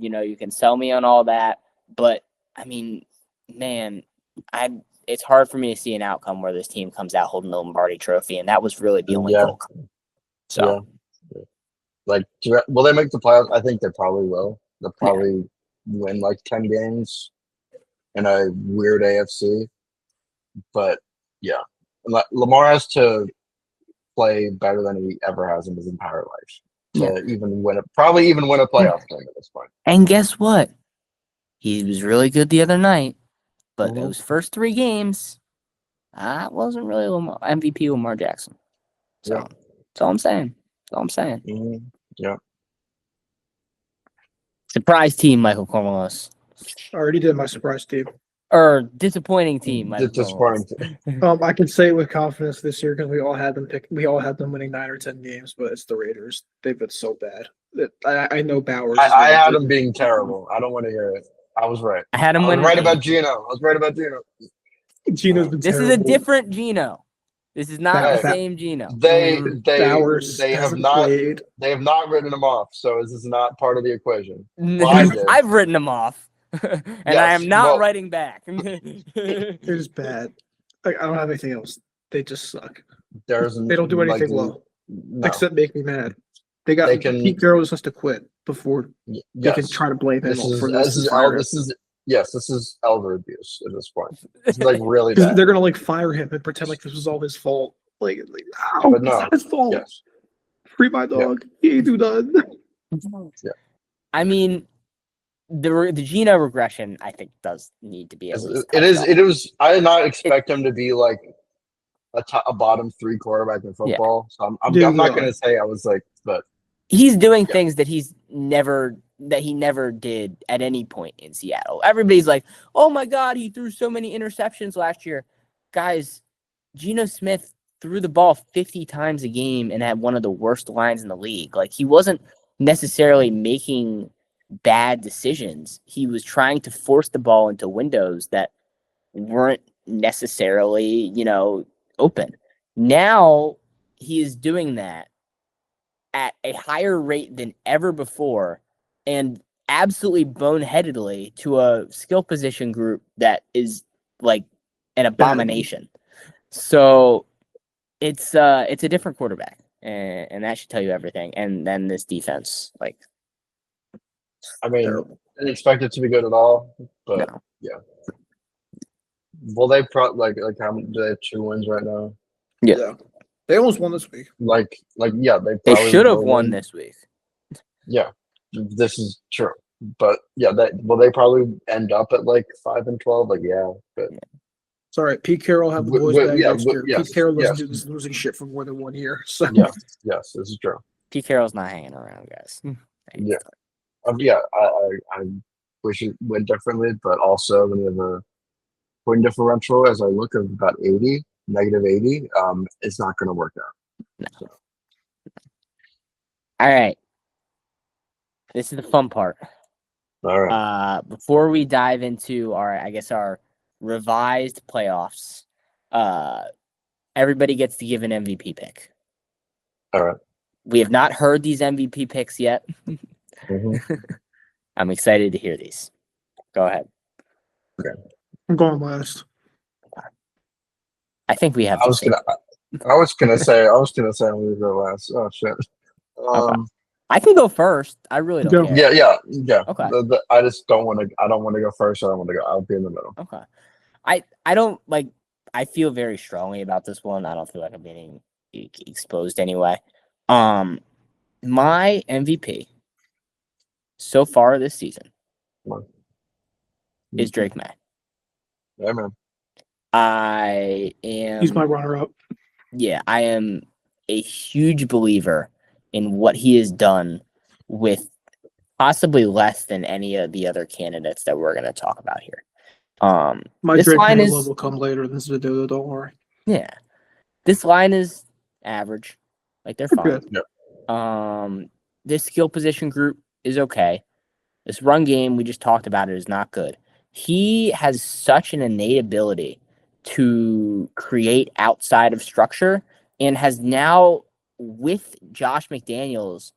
You can sell me on all that. But, I mean, man, it's hard for me to see an outcome where this team comes out holding the Lombardi Trophy, and that was really the only goal. So, will they make the playoffs? I think they probably will. They'll probably win like 10 games in a weird AFC. But Lamar has to play better than he ever has in his entire life to even win a playoff game at this point. And guess what? He was really good the other night. But those first 3 games, that wasn't really MVP Lamar Jackson. So that's all I'm saying. Yeah. Surprise team, Michael Cormelos. I already did my surprise team. Or disappointing team, Michael. Disappointing team. I can say it with confidence this year because we all had them winning 9 or 10 games, but it's the Raiders. They've been so bad. I know Bowers. I had them being terrible. I don't want to hear it. I was right. I had him winning. I was right about Gino. Gino's been This terrible. is a different Gino. This is not the same Gino. Bowers they have not written him off. So this is not part of the equation. I've written him off, and I am not writing back. They're just bad. I don't have anything else. They just suck. They don't do anything well, except make me mad. Pete Carroll just has to quit. before Y- they can yes. try to blame him This is for this this. is And fire him. this is elder abuse at this point. This is like really Because bad. they're gonna like fire him and pretend like this was all his fault. Like no, But it's no. not his fault. Yes. Free my dog. He ain't do nothing. I mean, the Geno regression, I think, does need to be at least. It is. touched It on. was. I did not expect him to be like a bottom 3 quarterback in football. So I'm Dude, not no. going to say I was like, but He's doing Yeah. things that he never did at any point in Seattle. Everybody's like, "Oh my God, he threw so many interceptions last year." Guys, Geno Smith threw the ball 50 times a game and had one of the worst lines in the league. Like, he wasn't necessarily making bad decisions. He was trying to force the ball into windows that weren't necessarily, open. Now he is doing that at a higher rate than ever before and absolutely boneheadedly to a skill position group that is like an abomination. So it's a different quarterback, and that should tell you everything. And then this defense, like, I mean, Terrible. I didn't expect it to be good at all. But no. yeah, well, they like how many, do they have 2 wins right now? Yeah. They almost won this week. Like yeah, They probably should have will won win. this week. Yeah, this is true. But yeah, they probably end up at like 5-12. Like but It's all right. Pete Carroll have the boys back next year. yes, Pete Carroll doesn't yes, do this losing shit for more than 1 year. So yes, this is true. Pete Carroll's not hanging around, guys. Yeah. I wish it went differently, but also when you have a point differential as I look of about 80, negative 80, it's not going to work out. No. So, All right. This is the fun part. all right. Before we dive into our revised playoffs, everybody gets to give an MVP pick. All right. We have not heard these MVP picks yet. Mm-hmm. I'm excited to hear these. Go ahead. I'm going last. I think we have. I was gonna say I'm gonna go last. Oh shit. I can go first. I really don't Go. care. Yeah. Okay. I just don't want to. I don't want to go first. I don't want to go. I'll be in the middle. Okay. I don't like. I feel very strongly about this one. I don't feel like I'm being exposed anyway. My MVP so far this season is Drake May. Yeah, man. I am. He's my runner-up. Yeah, I am a huge believer in what he has done with possibly less than any of the other candidates that we're going to talk about here. My this Drake line May is love will come later in this video. Don't worry. yeah. This line is average, like they're fine. Good. Yeah. This skill position group is okay. This run game we just talked about is not good. He has such an innate ability to create outside of structure and has now, with Josh McDaniels,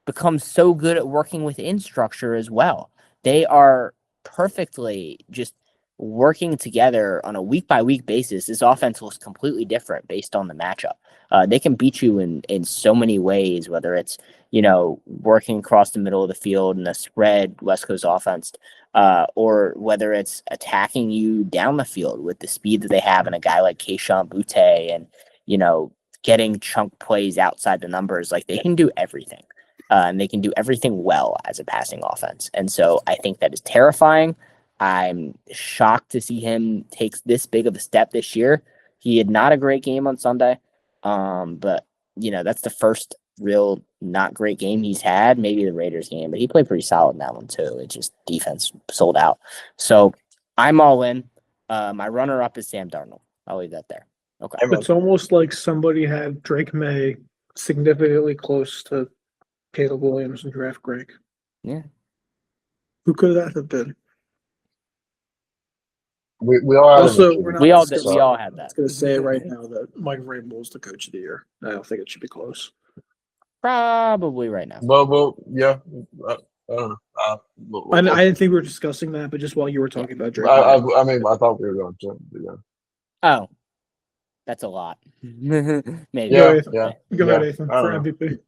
become so good at working within structure as well. They are perfectly just working together on a week-by-week basis. This offense looks completely different based on the matchup. They can beat you in so many ways, whether it's, working across the middle of the field in a spread West Coast offense, or whether it's attacking you down the field with the speed that they have in a guy like Keyshawn Butte and, getting chunk plays outside the numbers. Like, they can do everything. And they can do everything well as a passing offense. And so I think that is terrifying. I'm shocked to see him take this big of a step this year. He had not a great game on Sunday. But, that's the first real not great game he's had, maybe the Raiders game, but he played pretty solid in that one too. It's just defense sold out. So I'm all in. My runner-up is Sam Darnold. I'll leave that there. Okay. It's almost like somebody had Drake May significantly close to Caleb Williams and draft Greg. Yeah. Who could that have been? We all had Also, it. we're not We all discussing- had I that. was going to say right now that Mike Vrabel is the coach of the year. I don't think it should be close. Probably right now. Well, yeah. I don't know. I didn't think we were discussing that, but just while you were talking about Drake I May. mean, I thought we were going to. Yeah. Oh, that's a lot. Maybe. Yeah. Ethan. Yeah. Go yeah. ahead, Ethan, I for don't know. MVP.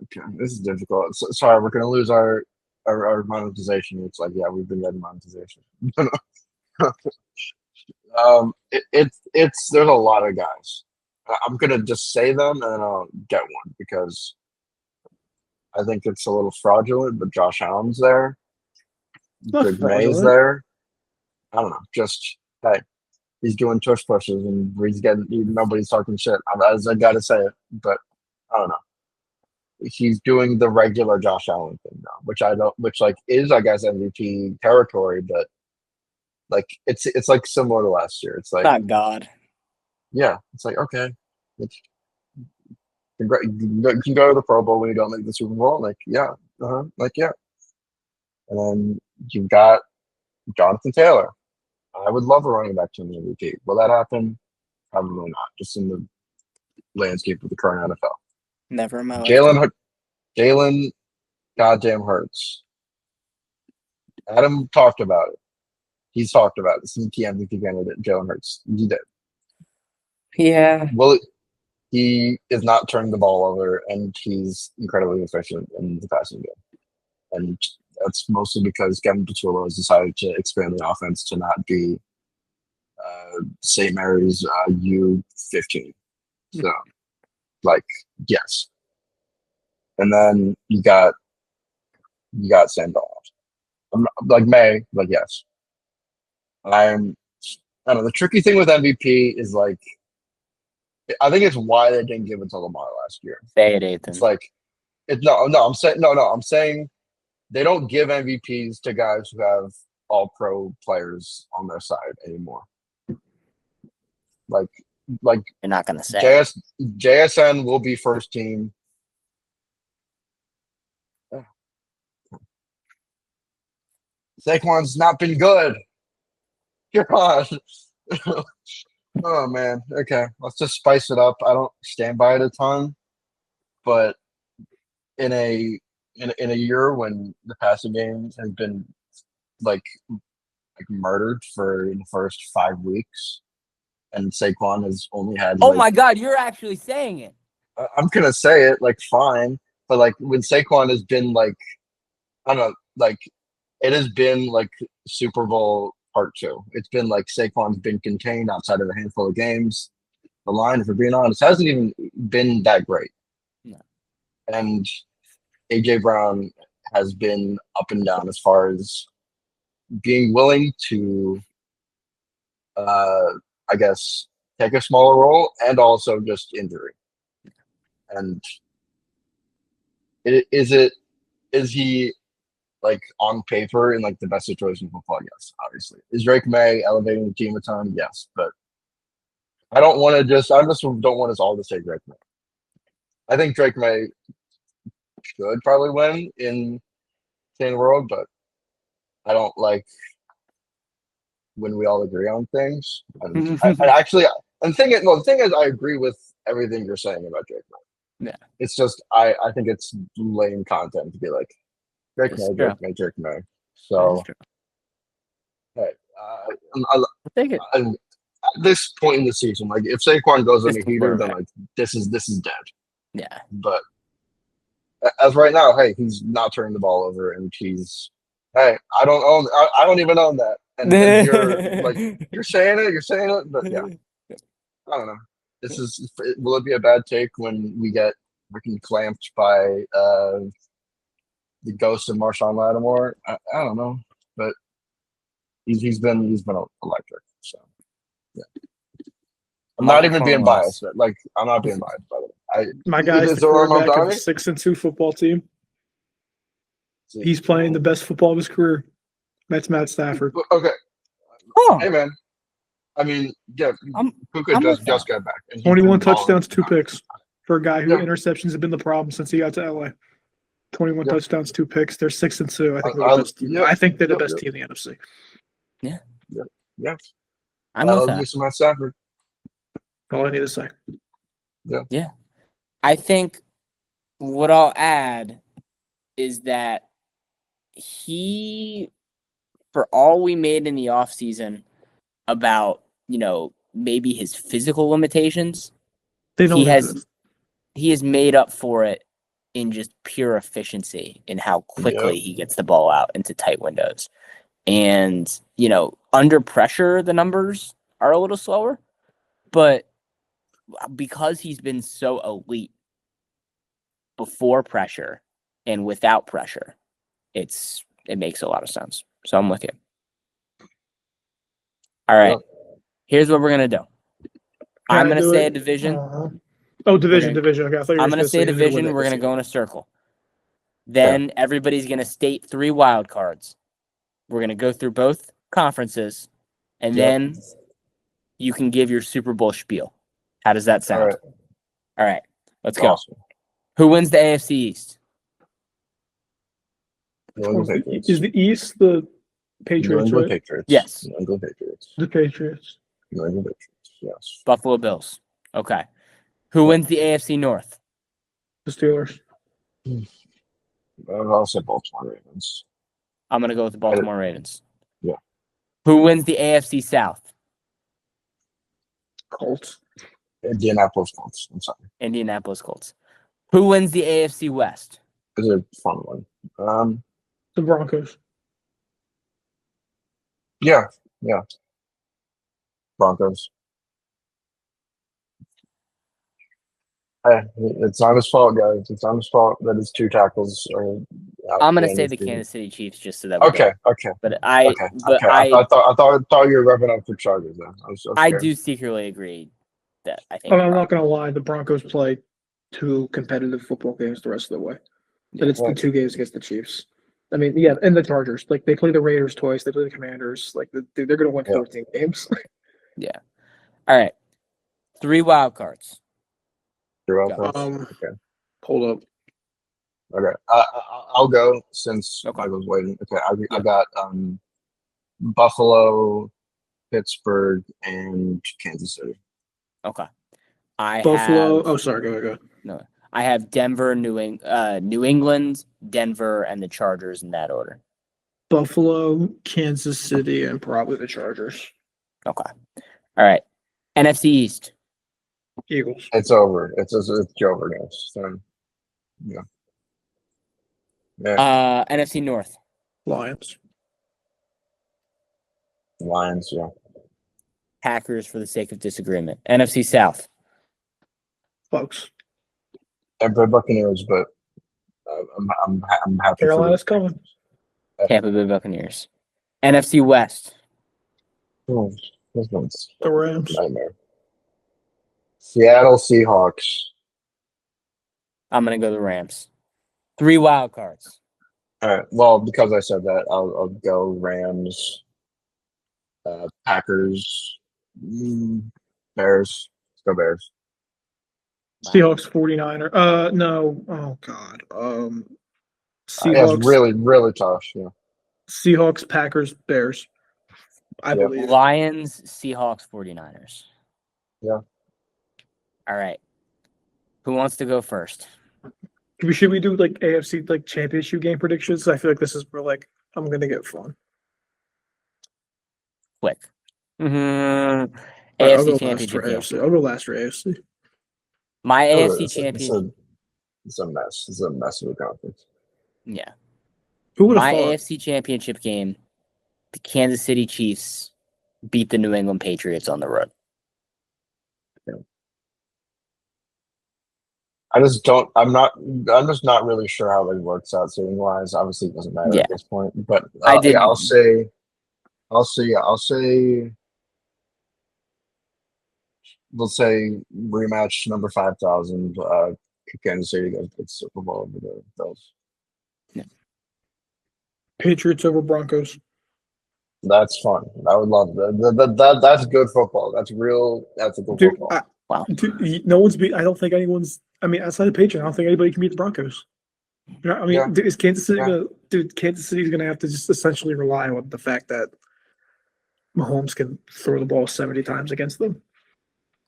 Okay, this is difficult. Sorry, we're gonna lose our monetization. It's like, yeah, we've been getting monetization. It's there's a lot of guys. I'm gonna just say them and then I'll get one because I think it's a little fraudulent. But Josh Allen's there, Not Drake May's fraudulent. there. I don't know. Just hey, he's doing tush pushes and he's getting nobody's talking shit. I gotta say it, but I don't know. He's doing the regular Josh Allen thing now, which I don't, which like is I guess MVP territory, but like it's like similar to last year. It's like Not God. yeah, it's like okay, it's, you can go to the Pro Bowl when you don't make the Super Bowl. Like yeah, like yeah, and then you've got Jonathan Taylor. I would love a running back to the MVP. Will that happen? Probably not. Just in the landscape of the current NFL. Never in my life. Jalen, goddamn Hurts. Adam talked about it. He's talked about it. This is the MVP candidate, Jalen Hurts. He did. Yeah. Well, he is not turning the ball over, and he's incredibly efficient in the passing game. And that's mostly because Kevin Patullo has decided to expand the offense to not be St. Mary's U15. So, like, yes. And then you got Sam Darnold. I'm not, like May, like yes. I don't know. The tricky thing with MVP is like I think it's why they didn't give it to Lamar last year. Say it, Ethan. It's like I'm saying they don't give MVPs to guys who have all pro players on their side anymore. Like You're not gonna say. JSN will be first team. Saquon's not been good. God. Oh man. Okay. Let's just spice it up. I don't stand by it a ton, but in a year when the passing game has been like murdered for the first 5 weeks, and Saquon has only had. Oh my God, you're actually saying it. I'm gonna say it like fine, but like when Saquon has been like, I don't know, like it has been like Super Bowl Part 2. It's been like Saquon's been contained outside of a handful of games. The line, if we're being honest, hasn't even been that great. No. And AJ Brown has been up and down as far as being willing to, I guess, take a smaller role and also just injury. And is he like on paper in like the best situation for football? Yes, obviously. Is Drake May elevating the team a ton? Yes, but I just don't want us all to say Drake May. I think Drake May should probably win in the world, but I don't like when we all agree on things. And I actually, and the thing is, I agree with everything you're saying about Drake May. Yeah. It's just I think it's lame content to be like Drake May. So, hey, I'll take it. At this point in the season, like if Saquon goes on a heater, then quarterback. like this is dead. Yeah. But as right now, hey, he's not turning the ball over, and he's hey, I don't even own that, and you're like you're saying it, but yeah, I don't know. Will it be a bad take when we get freaking clamped by the ghost of Marshawn Lattimore? I don't know, but he's been electric. So yeah, I'm not even being biased. But, like I'm not being biased by the way. My guy's the quarterback of a 6-2 football team. He's playing the best football of his career. That's Matt Stafford. Okay. Oh. Hey man. I mean, yeah, Puka just got back. And 21 touchdowns, 2 picks for a guy who interceptions have been the problem since he got to LA. 21 touchdowns, 2 picks. They're 6-2. I think they're the best team. I think they're the best team in the NFC. Yeah. Yeah. I'm with that. Me some Matt Stafford. All I need to say. Yeah. I think what I'll add is that for all we made in the offseason about, maybe his physical limitations, he has made up for it in just pure efficiency in how quickly he gets the ball out into tight windows. And, under pressure, the numbers are a little slower. But because he's been so elite before pressure and without pressure, it makes a lot of sense. So I'm with you. All right. Here's what we're going to do. I'm going to say a division. Division. Okay, I thought you were I'm going to say who division. won it We're this going to go year. in a circle. Then everybody's going to state 3 wild cards. We're going to go through both conferences, and then you can give your Super Bowl spiel. How does that sound? All right. Let's go. Awesome. Who wins the AFC East? Is the East the Patriots, right? Patriots. Yes. New England Patriots. The Patriots. New England Patriots. Yes. Buffalo Bills. Okay. Who wins the AFC North? The Steelers. I'll say Baltimore Ravens. I'm going to go with the Baltimore Ravens. Yeah. Who wins the AFC South? Colts. Indianapolis Colts. I'm sorry. Indianapolis Colts. Who wins the AFC West? It's a fun one. The Broncos. Yeah. Broncos. Hey, it's not his fault, guys. It's not his fault that his 2 tackles are out. I'm going to say the Kansas City Chiefs just so that we Okay. But I thought you were revving up for Chargers then. I do secretly agree that I think I'm not going to lie. The Broncos play 2 competitive football games the rest of the way. But it's the 2 games against the Chiefs. I mean, yeah, and the Chargers. Like, they play the Raiders twice. They play the Commanders. Like, they're going to win 14 games. Yeah. All right. 3 wild cards. You're welcome. Okay. Hold up. Okay. I'll go since I was waiting. Okay. I got Buffalo, Pittsburgh, and Kansas City. Okay. Buffalo. Sorry. Go. No. I have Denver, New England, Denver, and the Chargers in that order. Buffalo, Kansas City, and probably the Chargers. Okay. All right. NFC East. Eagles. It's over. It's over, guys. So, yeah. NFC North. Lions. Lions, yeah. Packers for the sake of disagreement. NFC South. Bucks. Tampa Buccaneers, but I'm happy. Carolina's coming. Tampa Bay Buccaneers. NFC West. This one's The Rams. nightmare. Seattle Seahawks. I'm gonna go the Rams. 3 wild cards. All right. Well, because I said that, I'll go Rams, Packers, Bears. Let's go Bears. Seahawks 49er. No. Oh God. Seahawks. It's really, really tough. Yeah. Seahawks, Packers, Bears. I believe. Lions, Seahawks, 49ers. Yeah. All right. Who wants to go first? Should we do like AFC like championship game predictions? I feel like this is where like I'm gonna get fun. Quick. I'll AFC go championship game. AFC. I'll go last for AFC. My AFC championship. It's a mess. It's a mess of a conference. Yeah. Who would have My thought? AFC championship game, the Kansas City Chiefs beat the New England Patriots on the road. I'm just not really sure how it works out seating wise. Obviously, it doesn't matter at this point. But I'll say, let's say rematch number 5,000. Kansas City goes to the Super Bowl over the Bills. Yeah. Patriots over Broncos. That's fun. I would love that. That's good football. That's real. That's a good football. Wow. Dude, no one's beat. I don't think anyone's. I mean, outside of Patriots, I don't think anybody can beat the Broncos. You know, I mean, is Kansas City gonna? Dude, Kansas City's gonna have to just essentially rely on the fact that Mahomes can throw the ball 70 times against them.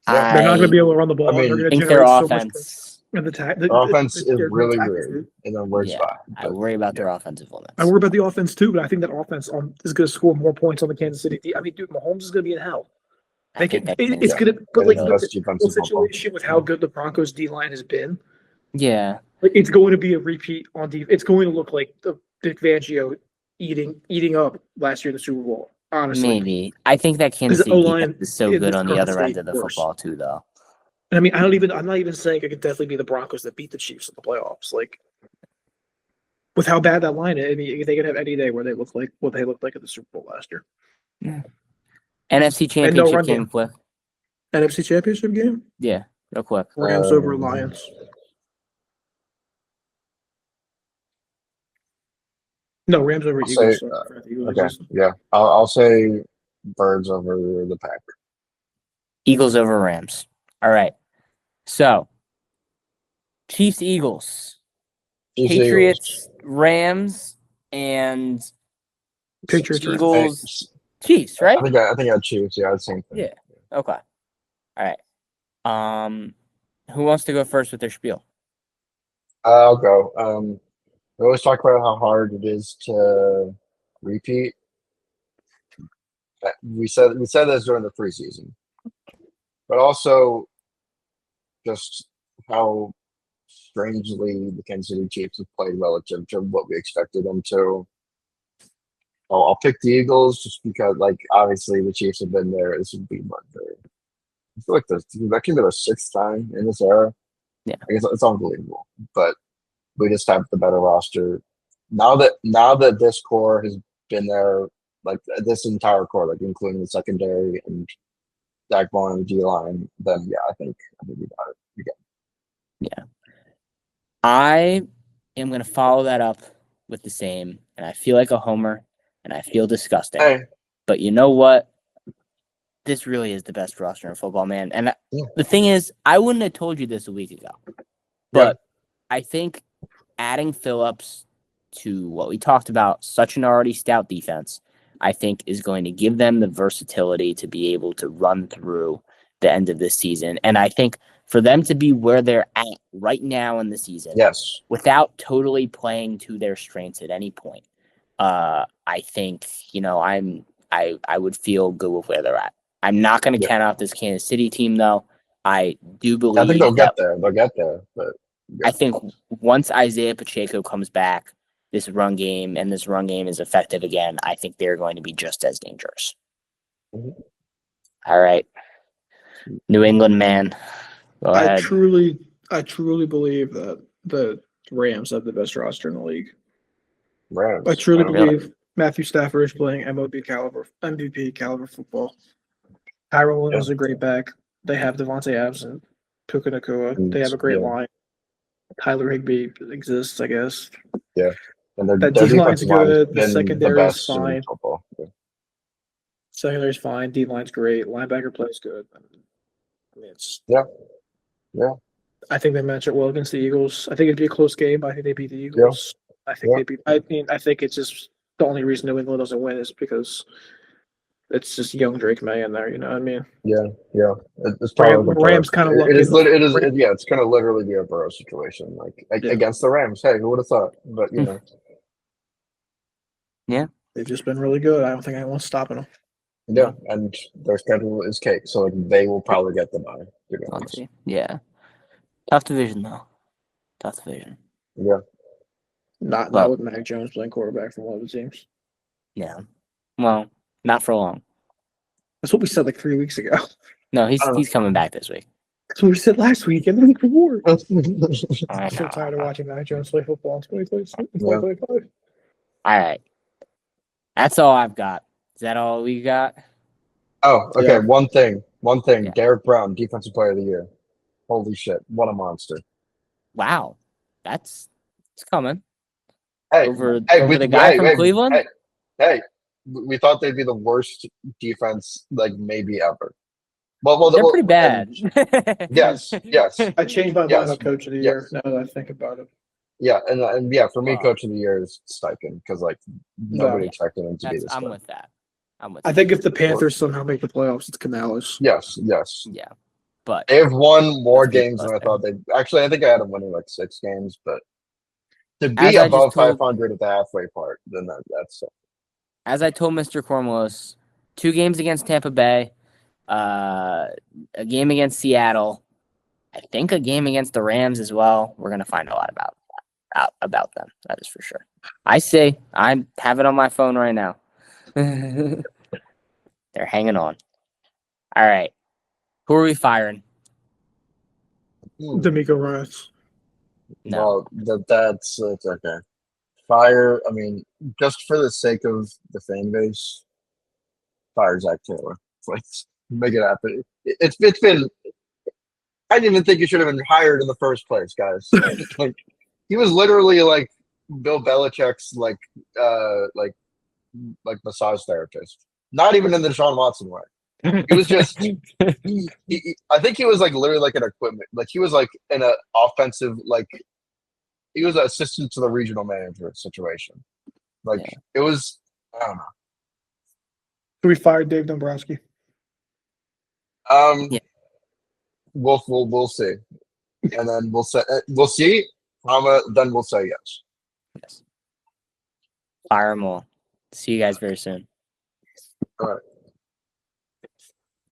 They're not gonna be able to run the ball. I mean, they're gonna think generate their so offense. much. The offense is really good in a weird spot. I worry about their offensive limits. I worry about the offense too, but I think that offense is going to score more points on the Kansas City. I mean, dude, Mahomes is going to be in hell. It's going to go like the situation with how good the Broncos D line has been. Yeah, Like it's going to be a repeat on defense. It's going to look like the Vic Fangio eating up last year in the Super Bowl. Honestly, Maybe. I think that Kansas His City defense O-line is so in good this on the current other end state of the worse. football too, though. And I mean, I'm not even saying it could definitely be the Broncos that beat the Chiefs in the playoffs. Like with how bad that line is, I mean, they could have any day where they look like what they looked like at the Super Bowl last year. NFC And no Championship run game, game. Flip. NFC Championship game, Yeah, real quick. Rams over Lions. No, Rams over I'll Eagles. say, Sorry, the Eagles okay, exist. yeah. I'll say Birds over the Packers. Eagles over Rams. All right. So, Chiefs, Eagles, Chiefs, Patriots, Rams, and Patriots, Rams. Eagles, Chiefs, right? I think I'd choose. Yeah, the same thing. Yeah. Okay. All right. Who wants to go first with their spiel? I'll go. We always talk about how hard it is to repeat. We said this during the preseason, but also just how strangely the Kansas City Chiefs have played relative to what we expected them to. I'll pick the Eagles just because, like, obviously the Chiefs have been there. This would be what I feel like that can be the sixth time in this era. Yeah. I guess it's unbelievable, but we just have the better roster. Now that this core has been there, like this entire core, like including the secondary and backbone and the D line, then yeah, I think we got it again. Yeah. I am going to follow that up with the same, and I feel like a homer, and I feel disgusting. Hey, But you know what? This really is the best roster in football, man. And the thing is, I wouldn't have told you this a week ago. But I think adding Phillips to what we talked about, such an already stout defense, I think is going to give them the versatility to be able to run through the end of this season. And I think for them to be where they're at right now in the season, yes, without totally playing to their strengths at any point, I think, I would feel good with where they're at. I'm not going to count out this Kansas City team, though. I do believe I think they'll get there. They'll get there, but I think once Isaiah Pacheco comes back, this run game is effective again, I think they're going to be just as dangerous. Mhm. All right. New England man. Go I ahead. truly believe that the Rams have the best roster in the league. Rams. I truly Oh, really? believe Matthew Stafford is playing MVP caliber football. Tyrell Williams is a great back. They have Devontae Adams and Puka Nacua. They have a great line. Tyler Higbee exists, I guess. Yeah, and That their D-line's defensive line's good. The been secondary is best in fine. football. Yeah. Secondary's fine. D-line's great. Linebacker plays good. I mean, it's Yeah. I think they match it well against the Eagles. I think it'd be a close game, but I think they beat the Eagles. I think they beat. I mean, I think it's just the only reason New England doesn't win is because it's just young Drake May in there. You know what I mean? Yeah. It's probably Rams kind of lucky. It's going to literally be a Burrow situation, like against the Rams. Hey, who would have thought? But They've just been really good. I don't think anyone's stopping them. yeah, and their schedule is cake, so like, they will probably get the bye. To be honest. Let's see. Yeah. Tough division, though. Tough division. Yeah, Not with Mac Jones playing quarterback for one of the teams. Yeah. Well, not for long. That's what we said like 3 weeks ago. No, he's coming back this week. That's what we said last week and the week before. I I'm so know. tired of watching Mac Jones play football in 2025. All right. That's all I've got. Is that all we got? Oh, okay. Yeah. One thing. Yeah. Derek Brown, Defensive Player of the Year. Holy shit! What a monster. Wow. It's coming. Hey, Over the guy from Cleveland? Hey, we thought they'd be the worst defense, like maybe ever. Well, They're pretty bad. Yes. I changed my mind Yes. on Coach of the Year now that I think about it. Yeah, and yeah, for me, Wow. Coach of the Year is Steichen because like nobody expected him to be this I'm good. with that. I think if the Panthers somehow make the playoffs, it's Canales. Yes. Yeah. But They've won more Let's be games than I honest thought they. Actually, I think I had them winning like 6 games, but to As be I above just told- 500 at the halfway part, then that's as I told Mr. Cormos, 2 games against Tampa Bay, a game against Seattle. I think a game against the Rams as well. We're gonna find a lot about them. That is for sure. I have it on my phone right now. They're hanging on. All right, who are we firing? D'Amico Ryan's. No, Well, that's okay. Fire. I mean, just for the sake of the fan base, fire Zach Taylor. Like, make it happen. It's been. I didn't even think he should have been hired in the first place, guys. Like, he was literally like Bill Belichick's like massage therapist. Not even in the Deshaun Watson way. It was just. I think he was like literally like an equipment. Like he was like in an offensive like. He was an assistant to the regional manager situation. Like it was. I don't know. We fired Dave Dombrowski. Yeah. We'll see, and then we'll see. Then we'll say yes. Yes. Fire them all. See you guys very soon. All right.